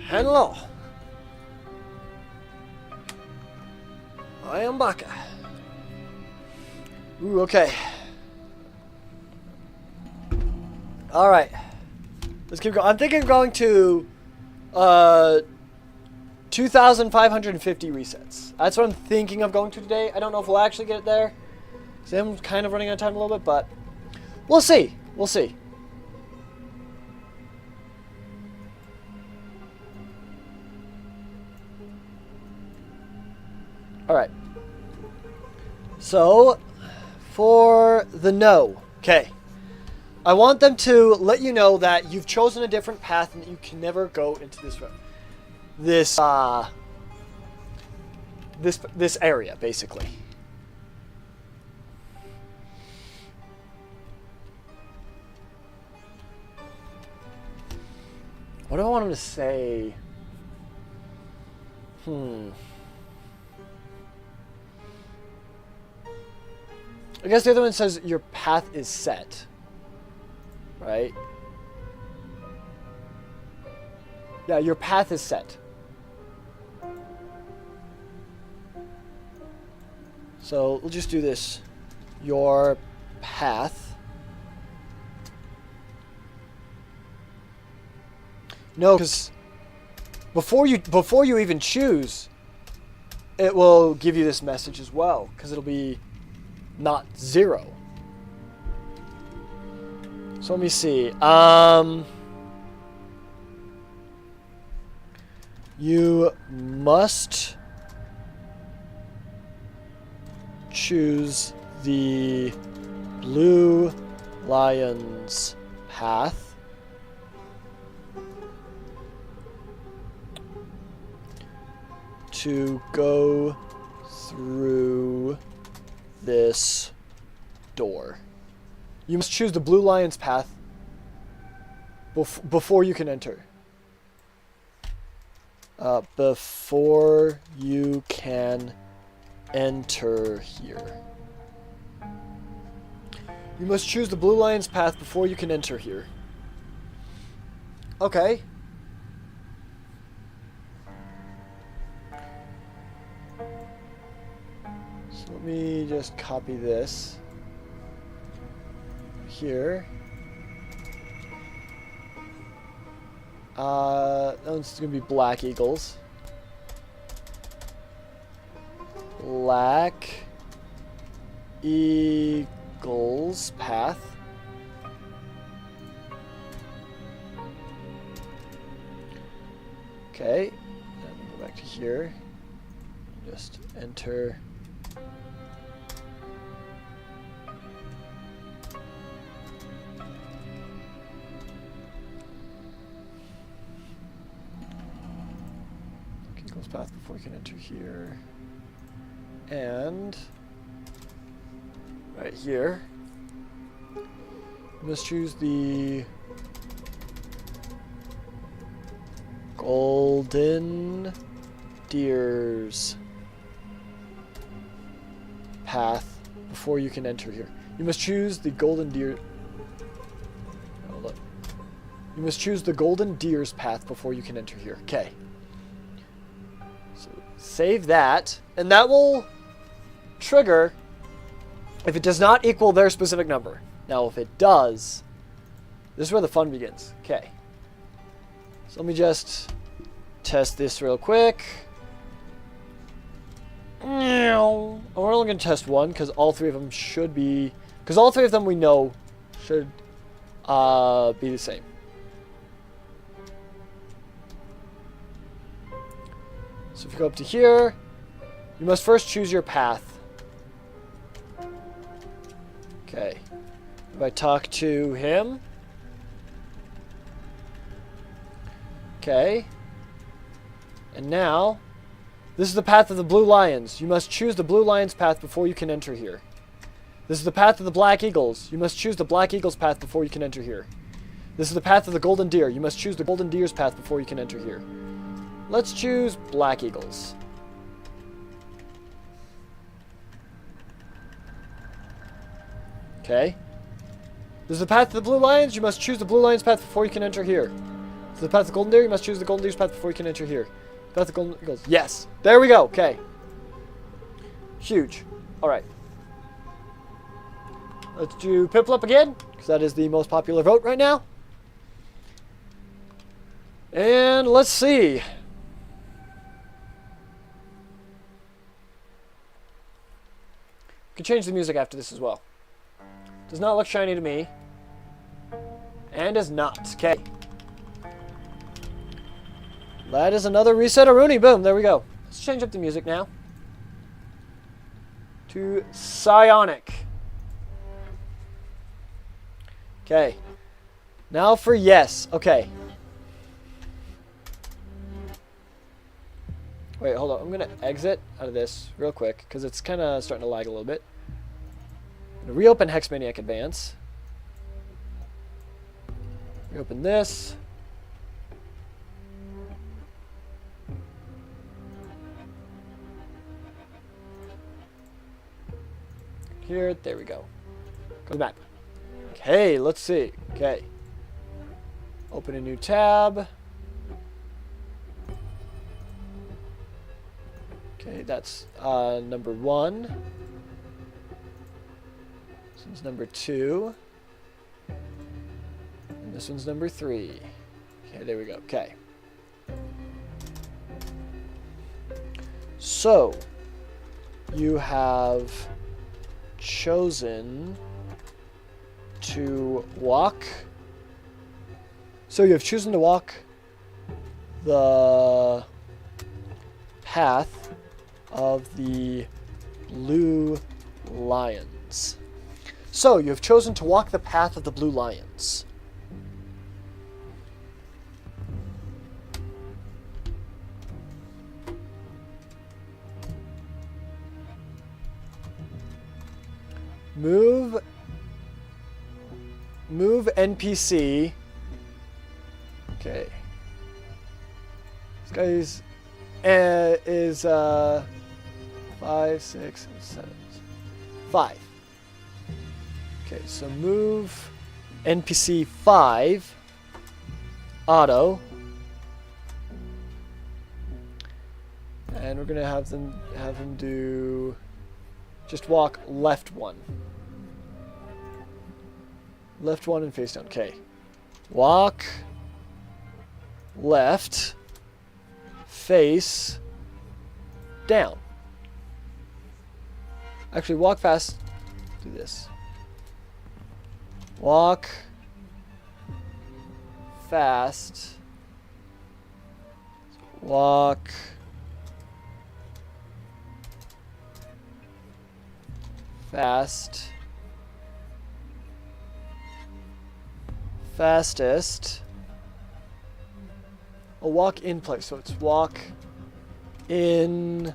Hello. I am back. Ooh, okay. Alright. Let's keep going. I'm thinking of going to 2,550 resets. That's what I'm thinking of going to today. I don't know if we'll actually get there. So I'm kind of running out of time a little bit, but we'll see. We'll see. Alright. So, for the no. Okay. I want them to let you know that you've chosen a different path and that you can never go into this room. This area, basically. What do I want him to say? I guess the other one says your path is set. Right? Yeah, your path is set. So we'll just do this. Your path. No, because before you even choose, it will give you this message as well, because it'll be not 0. So let me see. You must choose the blue lion's path. To go through this door. You must choose the blue lion's path before you can enter. Before you can enter here. You must choose the blue lion's path before you can enter here. Okay. So let me just copy this here. That one's gonna be Black Eagles. Black Eagles path. Okay, then go back to here. Just enter. Eagles path before you can enter here. And right here, you must choose the golden deer's path before you can enter here. You must choose the golden deer. Oh, look. You must choose the golden deer's path before you can enter here. Okay. So save that, and that will trigger if it does not equal their specific number. Now, if it does, this is where the fun begins. Okay. So let me just test this real quick. We're only going to test one because all three of them should be... Because all three of them we know should be the same. So if you go up to here, you must first choose your path. Okay. If I talk to him... Okay. And now, this is the path of the blue lions. You must choose the blue lion's path before you can enter here. This is the path of the black eagles. You must choose the black eagle's path before you can enter here. This is the path of the golden deer. You must choose the golden deer's path before you can enter here. Let's choose black eagles. Okay. This is the path of the blue lions. You must choose the blue lion's path before you can enter here. To the path of the golden deer, you must choose the golden deer's path before you can enter here. Path of the golden goes. Yes. There we go. Okay. Huge. Alright. Let's do Piplup again, because that is the most popular vote right now. And let's see. Can change the music after this as well. Does not look shiny to me. And is not. Okay. That is another reset Rooney. Boom. There we go. Let's change up the music now. To Psionic. Okay. Now for yes. Okay. Wait, hold on. I'm going to exit out of this real quick because it's kind of starting to lag a little bit. I'm going to reopen Hexmaniac Advance. Reopen this. Here, there we go. Go back. Okay, let's see. Okay. Open a new tab. Okay, that's number 1. This one's number 2. And this one's number 3. Okay, there we go. Okay. So, you have chosen to walk. So you have chosen to walk the path of the blue lions. So you have chosen to walk the path of the blue lions. Move NPC. Okay. This guy is 5, 6, 7, 5. Okay, so move NPC 5 auto. And we're gonna have him do just walk left 1. Left 1 and face down. Okay. Walk left, face down. Actually, walk fast. Do this. Walk fast. Walk fast. Fastest. A walk in place. So it's walk in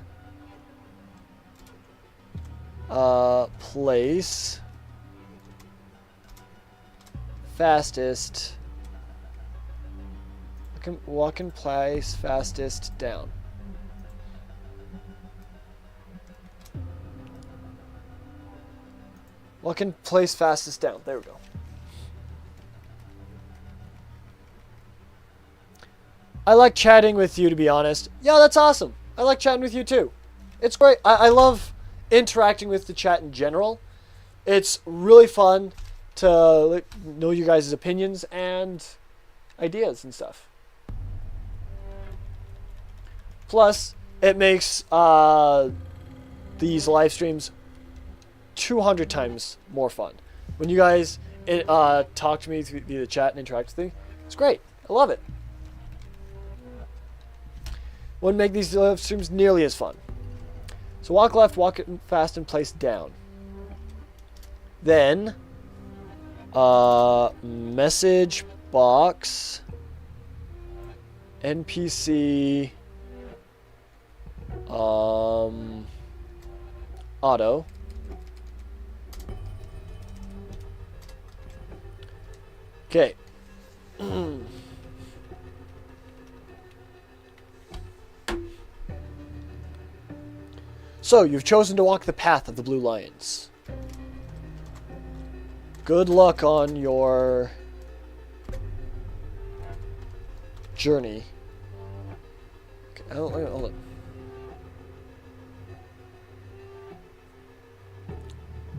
place. Fastest. Walk in place. Fastest down. Walk in place. Fastest down. There we go. I like chatting with you, to be honest. Yeah, that's awesome. I like chatting with you, too. It's great. I love interacting with the chat in general. It's really fun to know you guys' opinions and ideas and stuff. Plus, it makes these live streams 200 times more fun. When you guys talk to me via the chat and interact with me, it's great. I love it. Wouldn't make these live streams nearly as fun. So walk left, walk it fast, and place down. Then, message box, NPC, auto. Okay. So, you've chosen to walk the path of the blue lions. Good luck on your Journey. Okay, hold up.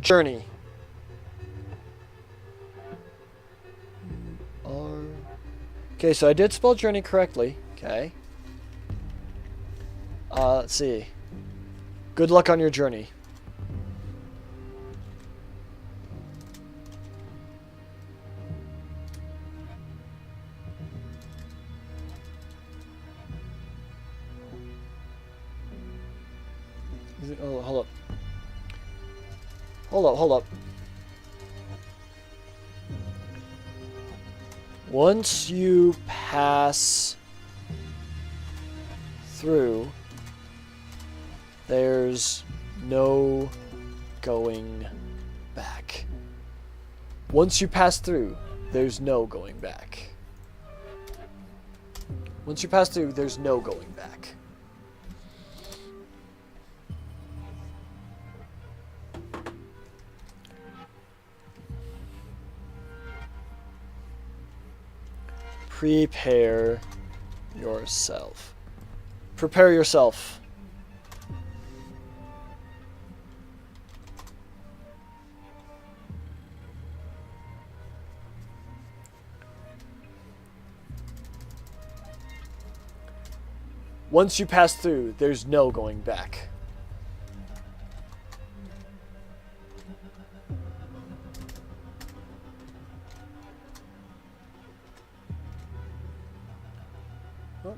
Journey. Okay, so I did spell journey correctly. Okay. Let's see. Good luck on your journey. Oh, hold up. Hold up. Once you pass through, there's no going back. Once you pass through, there's no going back. Once you pass through, there's no going back. Prepare yourself. Prepare yourself. Once you pass through, there's no going back. Oh.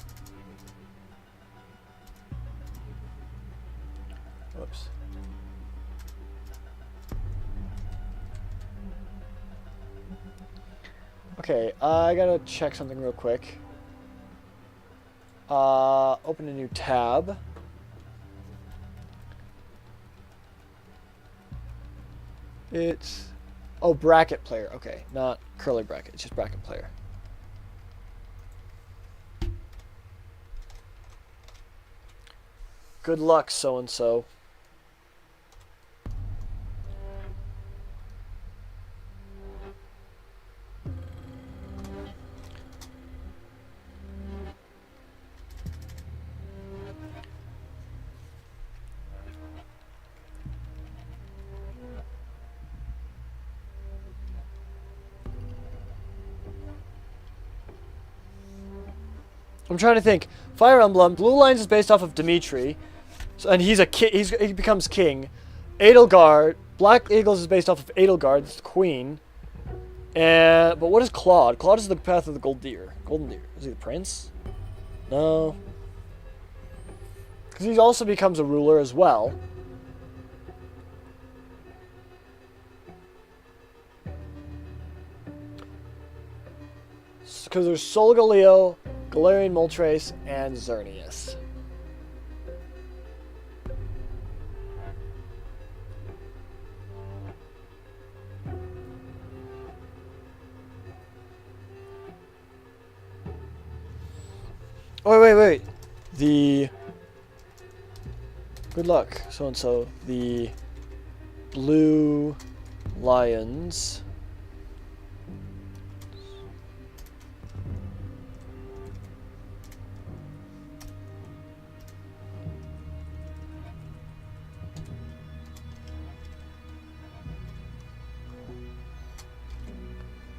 Whoops. Okay, I gotta check something real quick. Open a new tab. It's... Oh, bracket player. Okay, not curly bracket. It's just bracket player. Good luck, so-and-so. I'm trying to think. Fire Emblem. Blue Lines is based off of Dimitri, so, and he's a he becomes king. Edelgard. Black Eagles is based off of Edelgard. It's the queen. And but what is Claude? Claude is the path of the Golden Deer. Is he the prince? No. Because he also becomes a ruler as well. Because there's Solgaleo, Galarian Moltres, and Xerneas. Oh, wait. The... Good luck, so-and-so. The Blue Lions...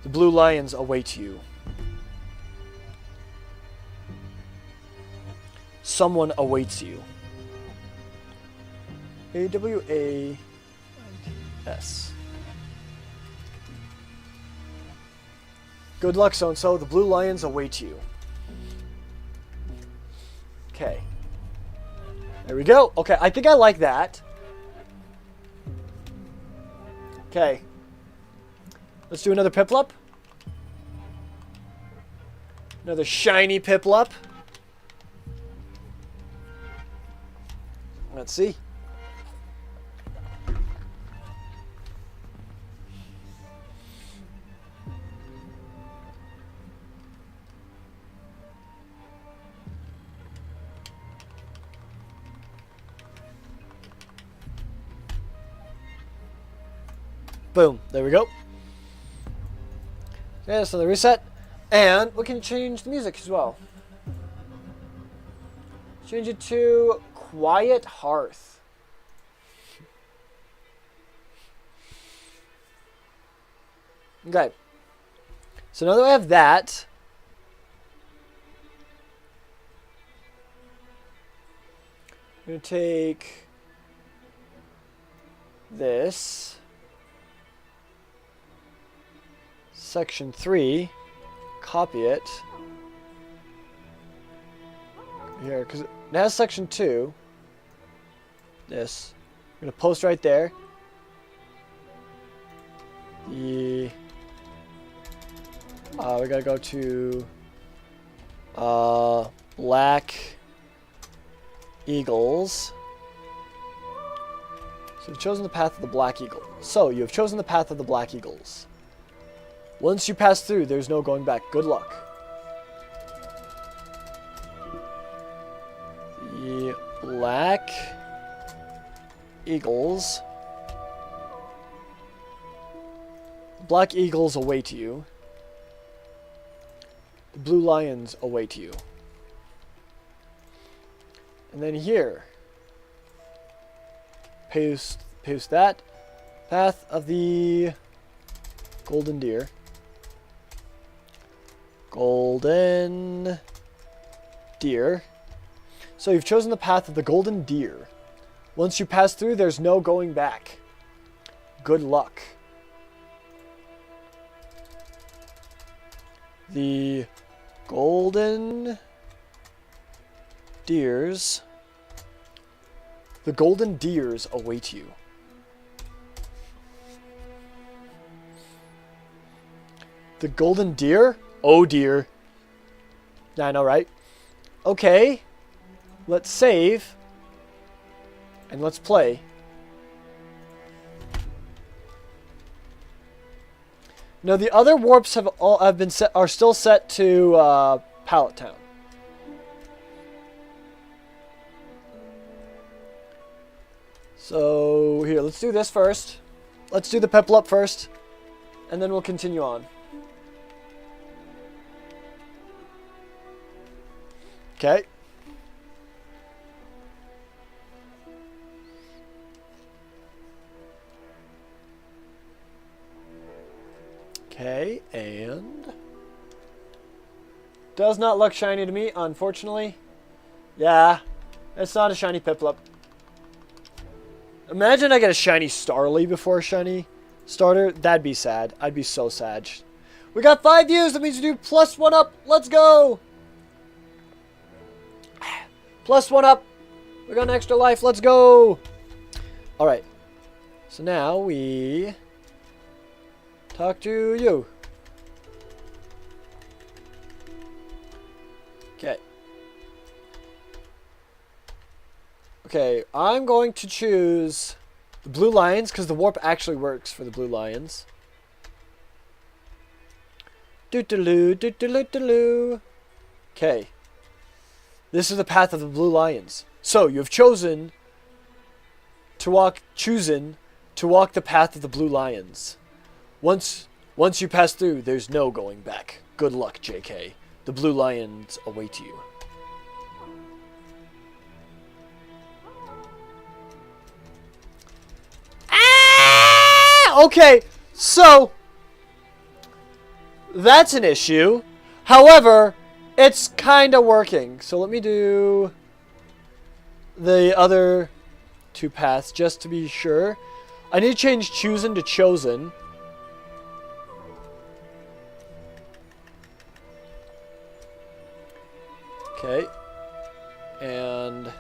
The Blue Lions await you. Someone awaits you. A-W-A-S. Good luck, so-and-so. The Blue Lions await you. Okay. There we go. Okay, I think I like that. Okay. Let's do another Piplup. Another shiny Piplup. Let's see. Boom. There we go. Okay, so the reset. And we can change the music as well. Change it to Quiet Hearth. Okay. So now that I have that, I'm going to take this, section 3, copy it, here, because it has section 2, this, I'm going to post right there, we gotta go to Black Eagles. So you've chosen the path of the Black Eagle. So you have chosen the path of the Black Eagles. Once you pass through, there's no going back. Good luck. The Black Eagles. Black Eagles await you. The Blue Lions await you. And then here, paste that. Path of the Golden Deer. Golden Deer. So you've chosen the path of the Golden Deer. Once you pass through, there's no going back. Good luck. The Golden Deers. The Golden Deers await you. The Golden Deer? Oh dear. Yeah, I know, right? Okay. Let's save. And let's play. Now the other warps are still set to Pallet Town. So here, let's do this first. Let's do the Piplup first, and then we'll continue on. Okay. Okay, and does not look shiny to me, unfortunately. Yeah, it's not a shiny Piplup. Imagine I get a shiny Starly before a shiny starter. That'd be sad. I'd be so sad. We got 5 views. That means we do +1 up. Let's go. +1 up. We got an extra life. Let's go. All right. So now we talk to you. Okay. Okay, I'm going to choose the Blue Lions because the warp actually works for the Blue Lions. Doo-doo-loo, doo-doo-loo-doo-loo. Okay. This is the path of the Blue Lions. So, you have chosen to walk the path of the Blue Lions. Once you pass through, there's no going back. Good luck, JK. The Blue Lions await you. Okay, so that's an issue. However, it's kind of working. So let me do the other 2 paths just to be sure. I need to change chosen to chosen. Okay. And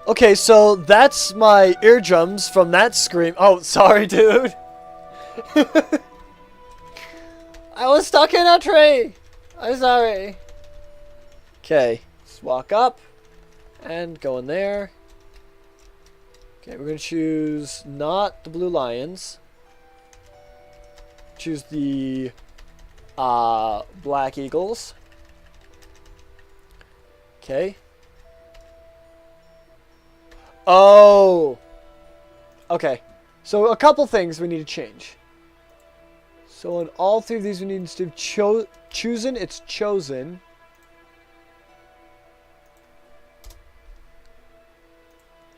okay, so that's my eardrums from that scream. Oh, sorry, dude. I was stuck in a tree. I'm sorry. Okay, let's walk up and go in there. Okay, we're going to choose not the Blue Lions. Choose the Black Eagles. Okay. Oh. Okay. So a couple things we need to change. So on all 3 of these we need to chosen, it's chosen.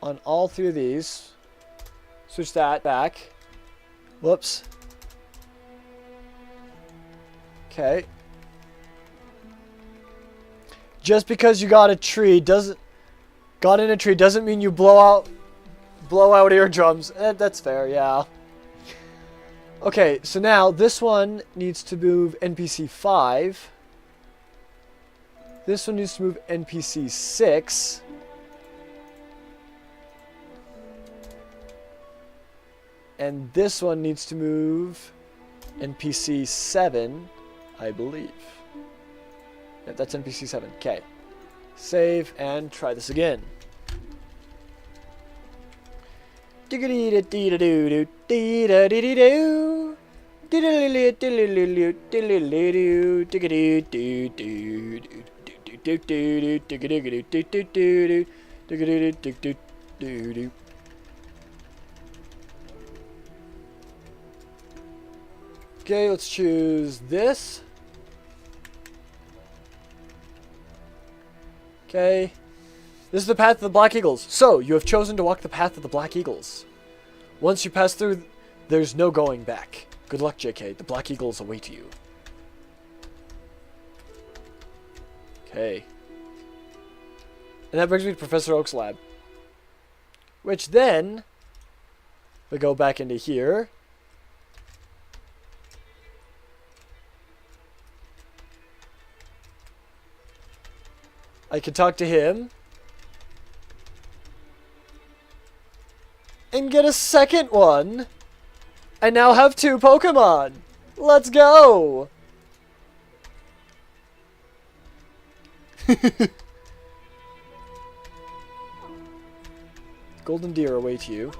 on all 3 of these. Switch that back. Whoops. Okay. Just because you got a tree doesn't mean you blow out eardrums. That's fair, yeah. Okay, so now this one needs to move NPC 5. This one needs to move NPC 6. And this one needs to move NPC 7, I believe. Yeah, that's NPC 7. Okay. Save and try this again. Okay, let's choose this. Okay. This is the path of the Black Eagles. So, you have chosen to walk the path of the Black Eagles. Once you pass through, there's no going back. Good luck, JK. The Black Eagles await you. Okay. And that brings me to Professor Oak's lab. Which then, we go back into here. I can talk to him. And get a second one. I now have 2 Pokemon. Let's go. Golden Deer await you.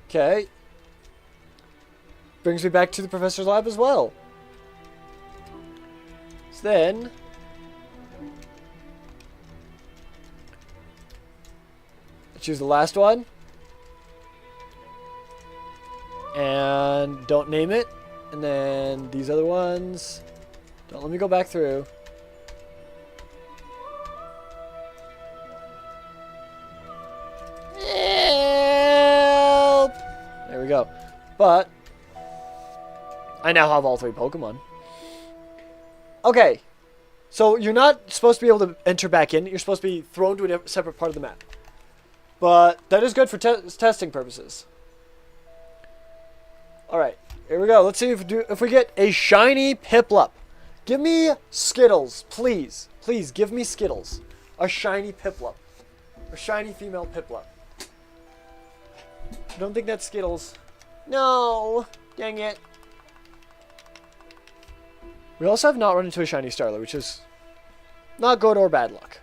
Okay. Brings me back to the professor's lab as well. So then, choose the last one. And don't name it. And then these other ones. Don't let me go back through. Help! There we go. But I now have all 3 Pokemon. Okay. So you're not supposed to be able to enter back in. You're supposed to be thrown to a separate part of the map. But that is good for testing purposes. Alright, here we go. Let's see if we get a shiny Piplup. Give me Skittles, please. Please, give me Skittles. A shiny Piplup. A shiny female Piplup. I don't think that's Skittles. No! Dang it. We also have not run into a shiny Starler, which is not good or bad luck.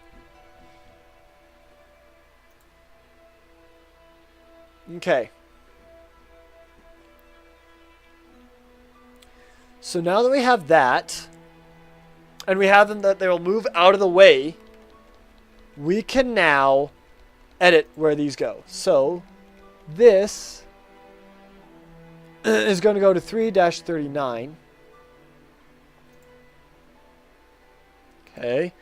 Okay. So now that we have that, and we have them that they will move out of the way, we can now edit where these go. So this is going to go to 3-39. Okay.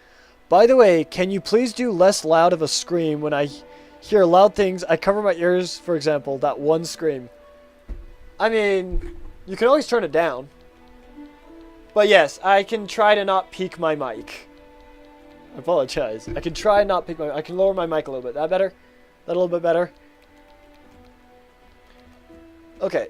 By the way, can you please do less loud of a scream when I hear loud things? I cover my ears, for example, that one scream. I mean, you can always turn it down. But yes, I can try to not peak my mic. I apologize. I can try not peak my mic. I can lower my mic a little bit. That better? That a little bit better? Okay.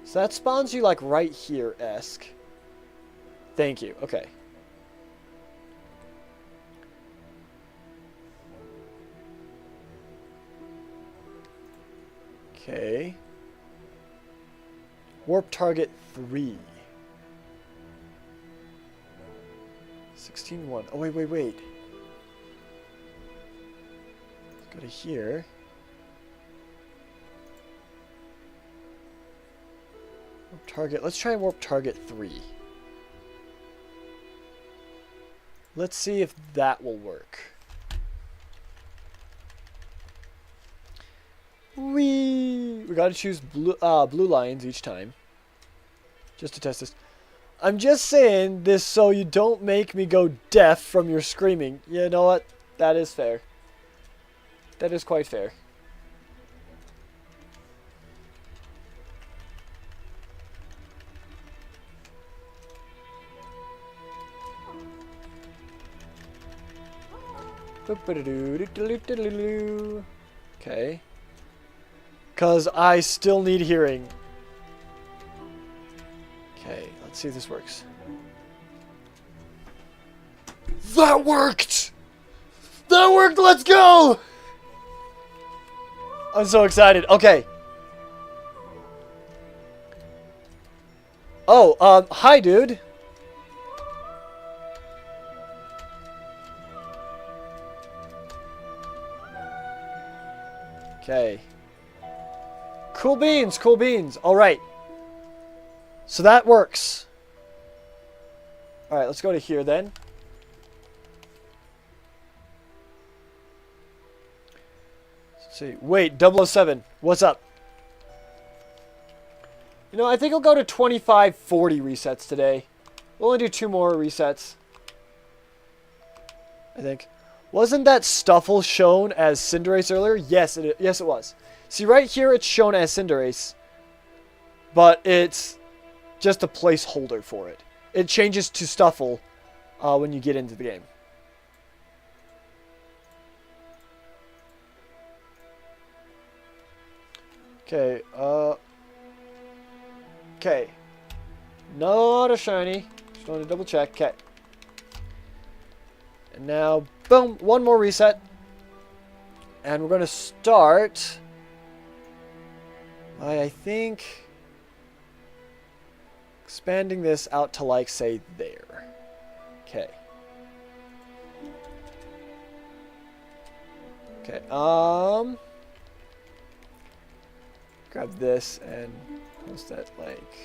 So that spawns you like right here-esque. Thank you. Okay. Okay. Warp target 3. 16-1. Oh, wait. Let's go to here. Warp target. Let's try warp target 3. Let's see if that will work. We gotta choose blue lines each time, just to test this. I'm just saying this so you don't make me go deaf from your screaming. You know what? That is fair. That is quite fair. Okay. Because I still need hearing. Okay, let's see if this works. That worked! That worked! Let's go! I'm so excited. Okay. Oh, hi, dude. Okay. Cool beans, cool beans. All right. So that works. All right, let's go to here then. Let's see. Wait, 007. What's up? You know, I think I'll go to 2540 resets today. We'll only do 2 more resets. I think. Wasn't that Stuffle shown as Cinderace earlier? Yes, it was. See, right here it's shown as Cinderace. But it's just a placeholder for it. It changes to Stuffle when you get into the game. Okay, okay. Not a shiny. Just want to double check. Okay. And now, boom, 1 more reset. And we're going to start by, I think, expanding this out to, like, say, there. Okay. Okay, grab this and post that, like,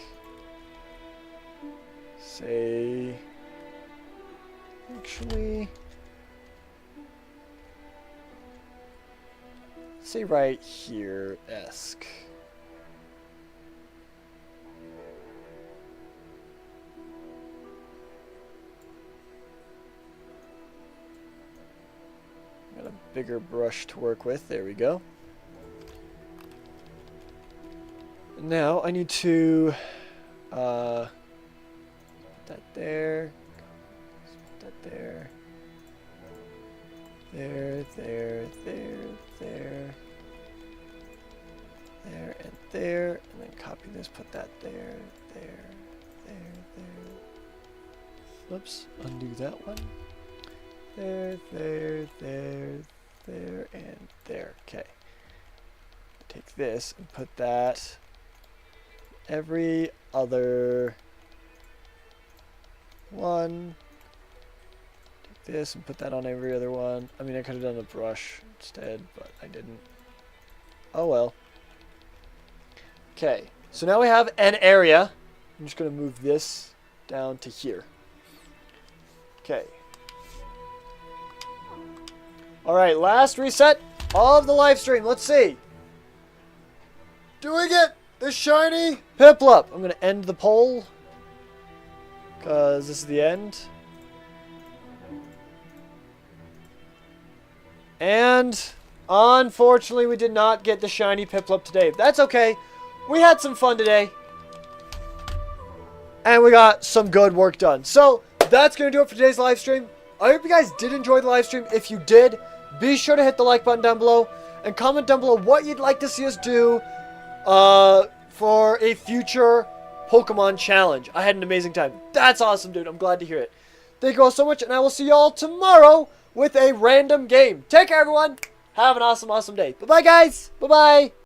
say, actually, say right here-esque. Got a bigger brush to work with. There we go. Now I need to put that there. Put that there. There, there, there, there. There and there. And then copy this, put that there, there, there, there. Whoops, undo that one. There, there, there, there, and there. Okay. Take this and put that every other one. Take this and put that on every other one. I mean, I could have done a brush instead, but I didn't. Oh well. Okay, so now we have an area. I'm just going to move this down to here. Okay. Alright, last reset of the live stream. Let's see. Doing it! The shiny Piplup! I'm going to end the poll, because this is the end. And unfortunately, we did not get the shiny Piplup today. That's okay. We had some fun today. And we got some good work done. So, that's going to do it for today's live stream. I hope you guys did enjoy the live stream. If you did, be sure to hit the like button down below. And comment down below what you'd like to see us do for a future Pokemon challenge. I had an amazing time. That's awesome, dude. I'm glad to hear it. Thank you all so much. And I will see you all tomorrow with a random game. Take care, everyone. Have an awesome, awesome day. Bye-bye, guys. Bye-bye.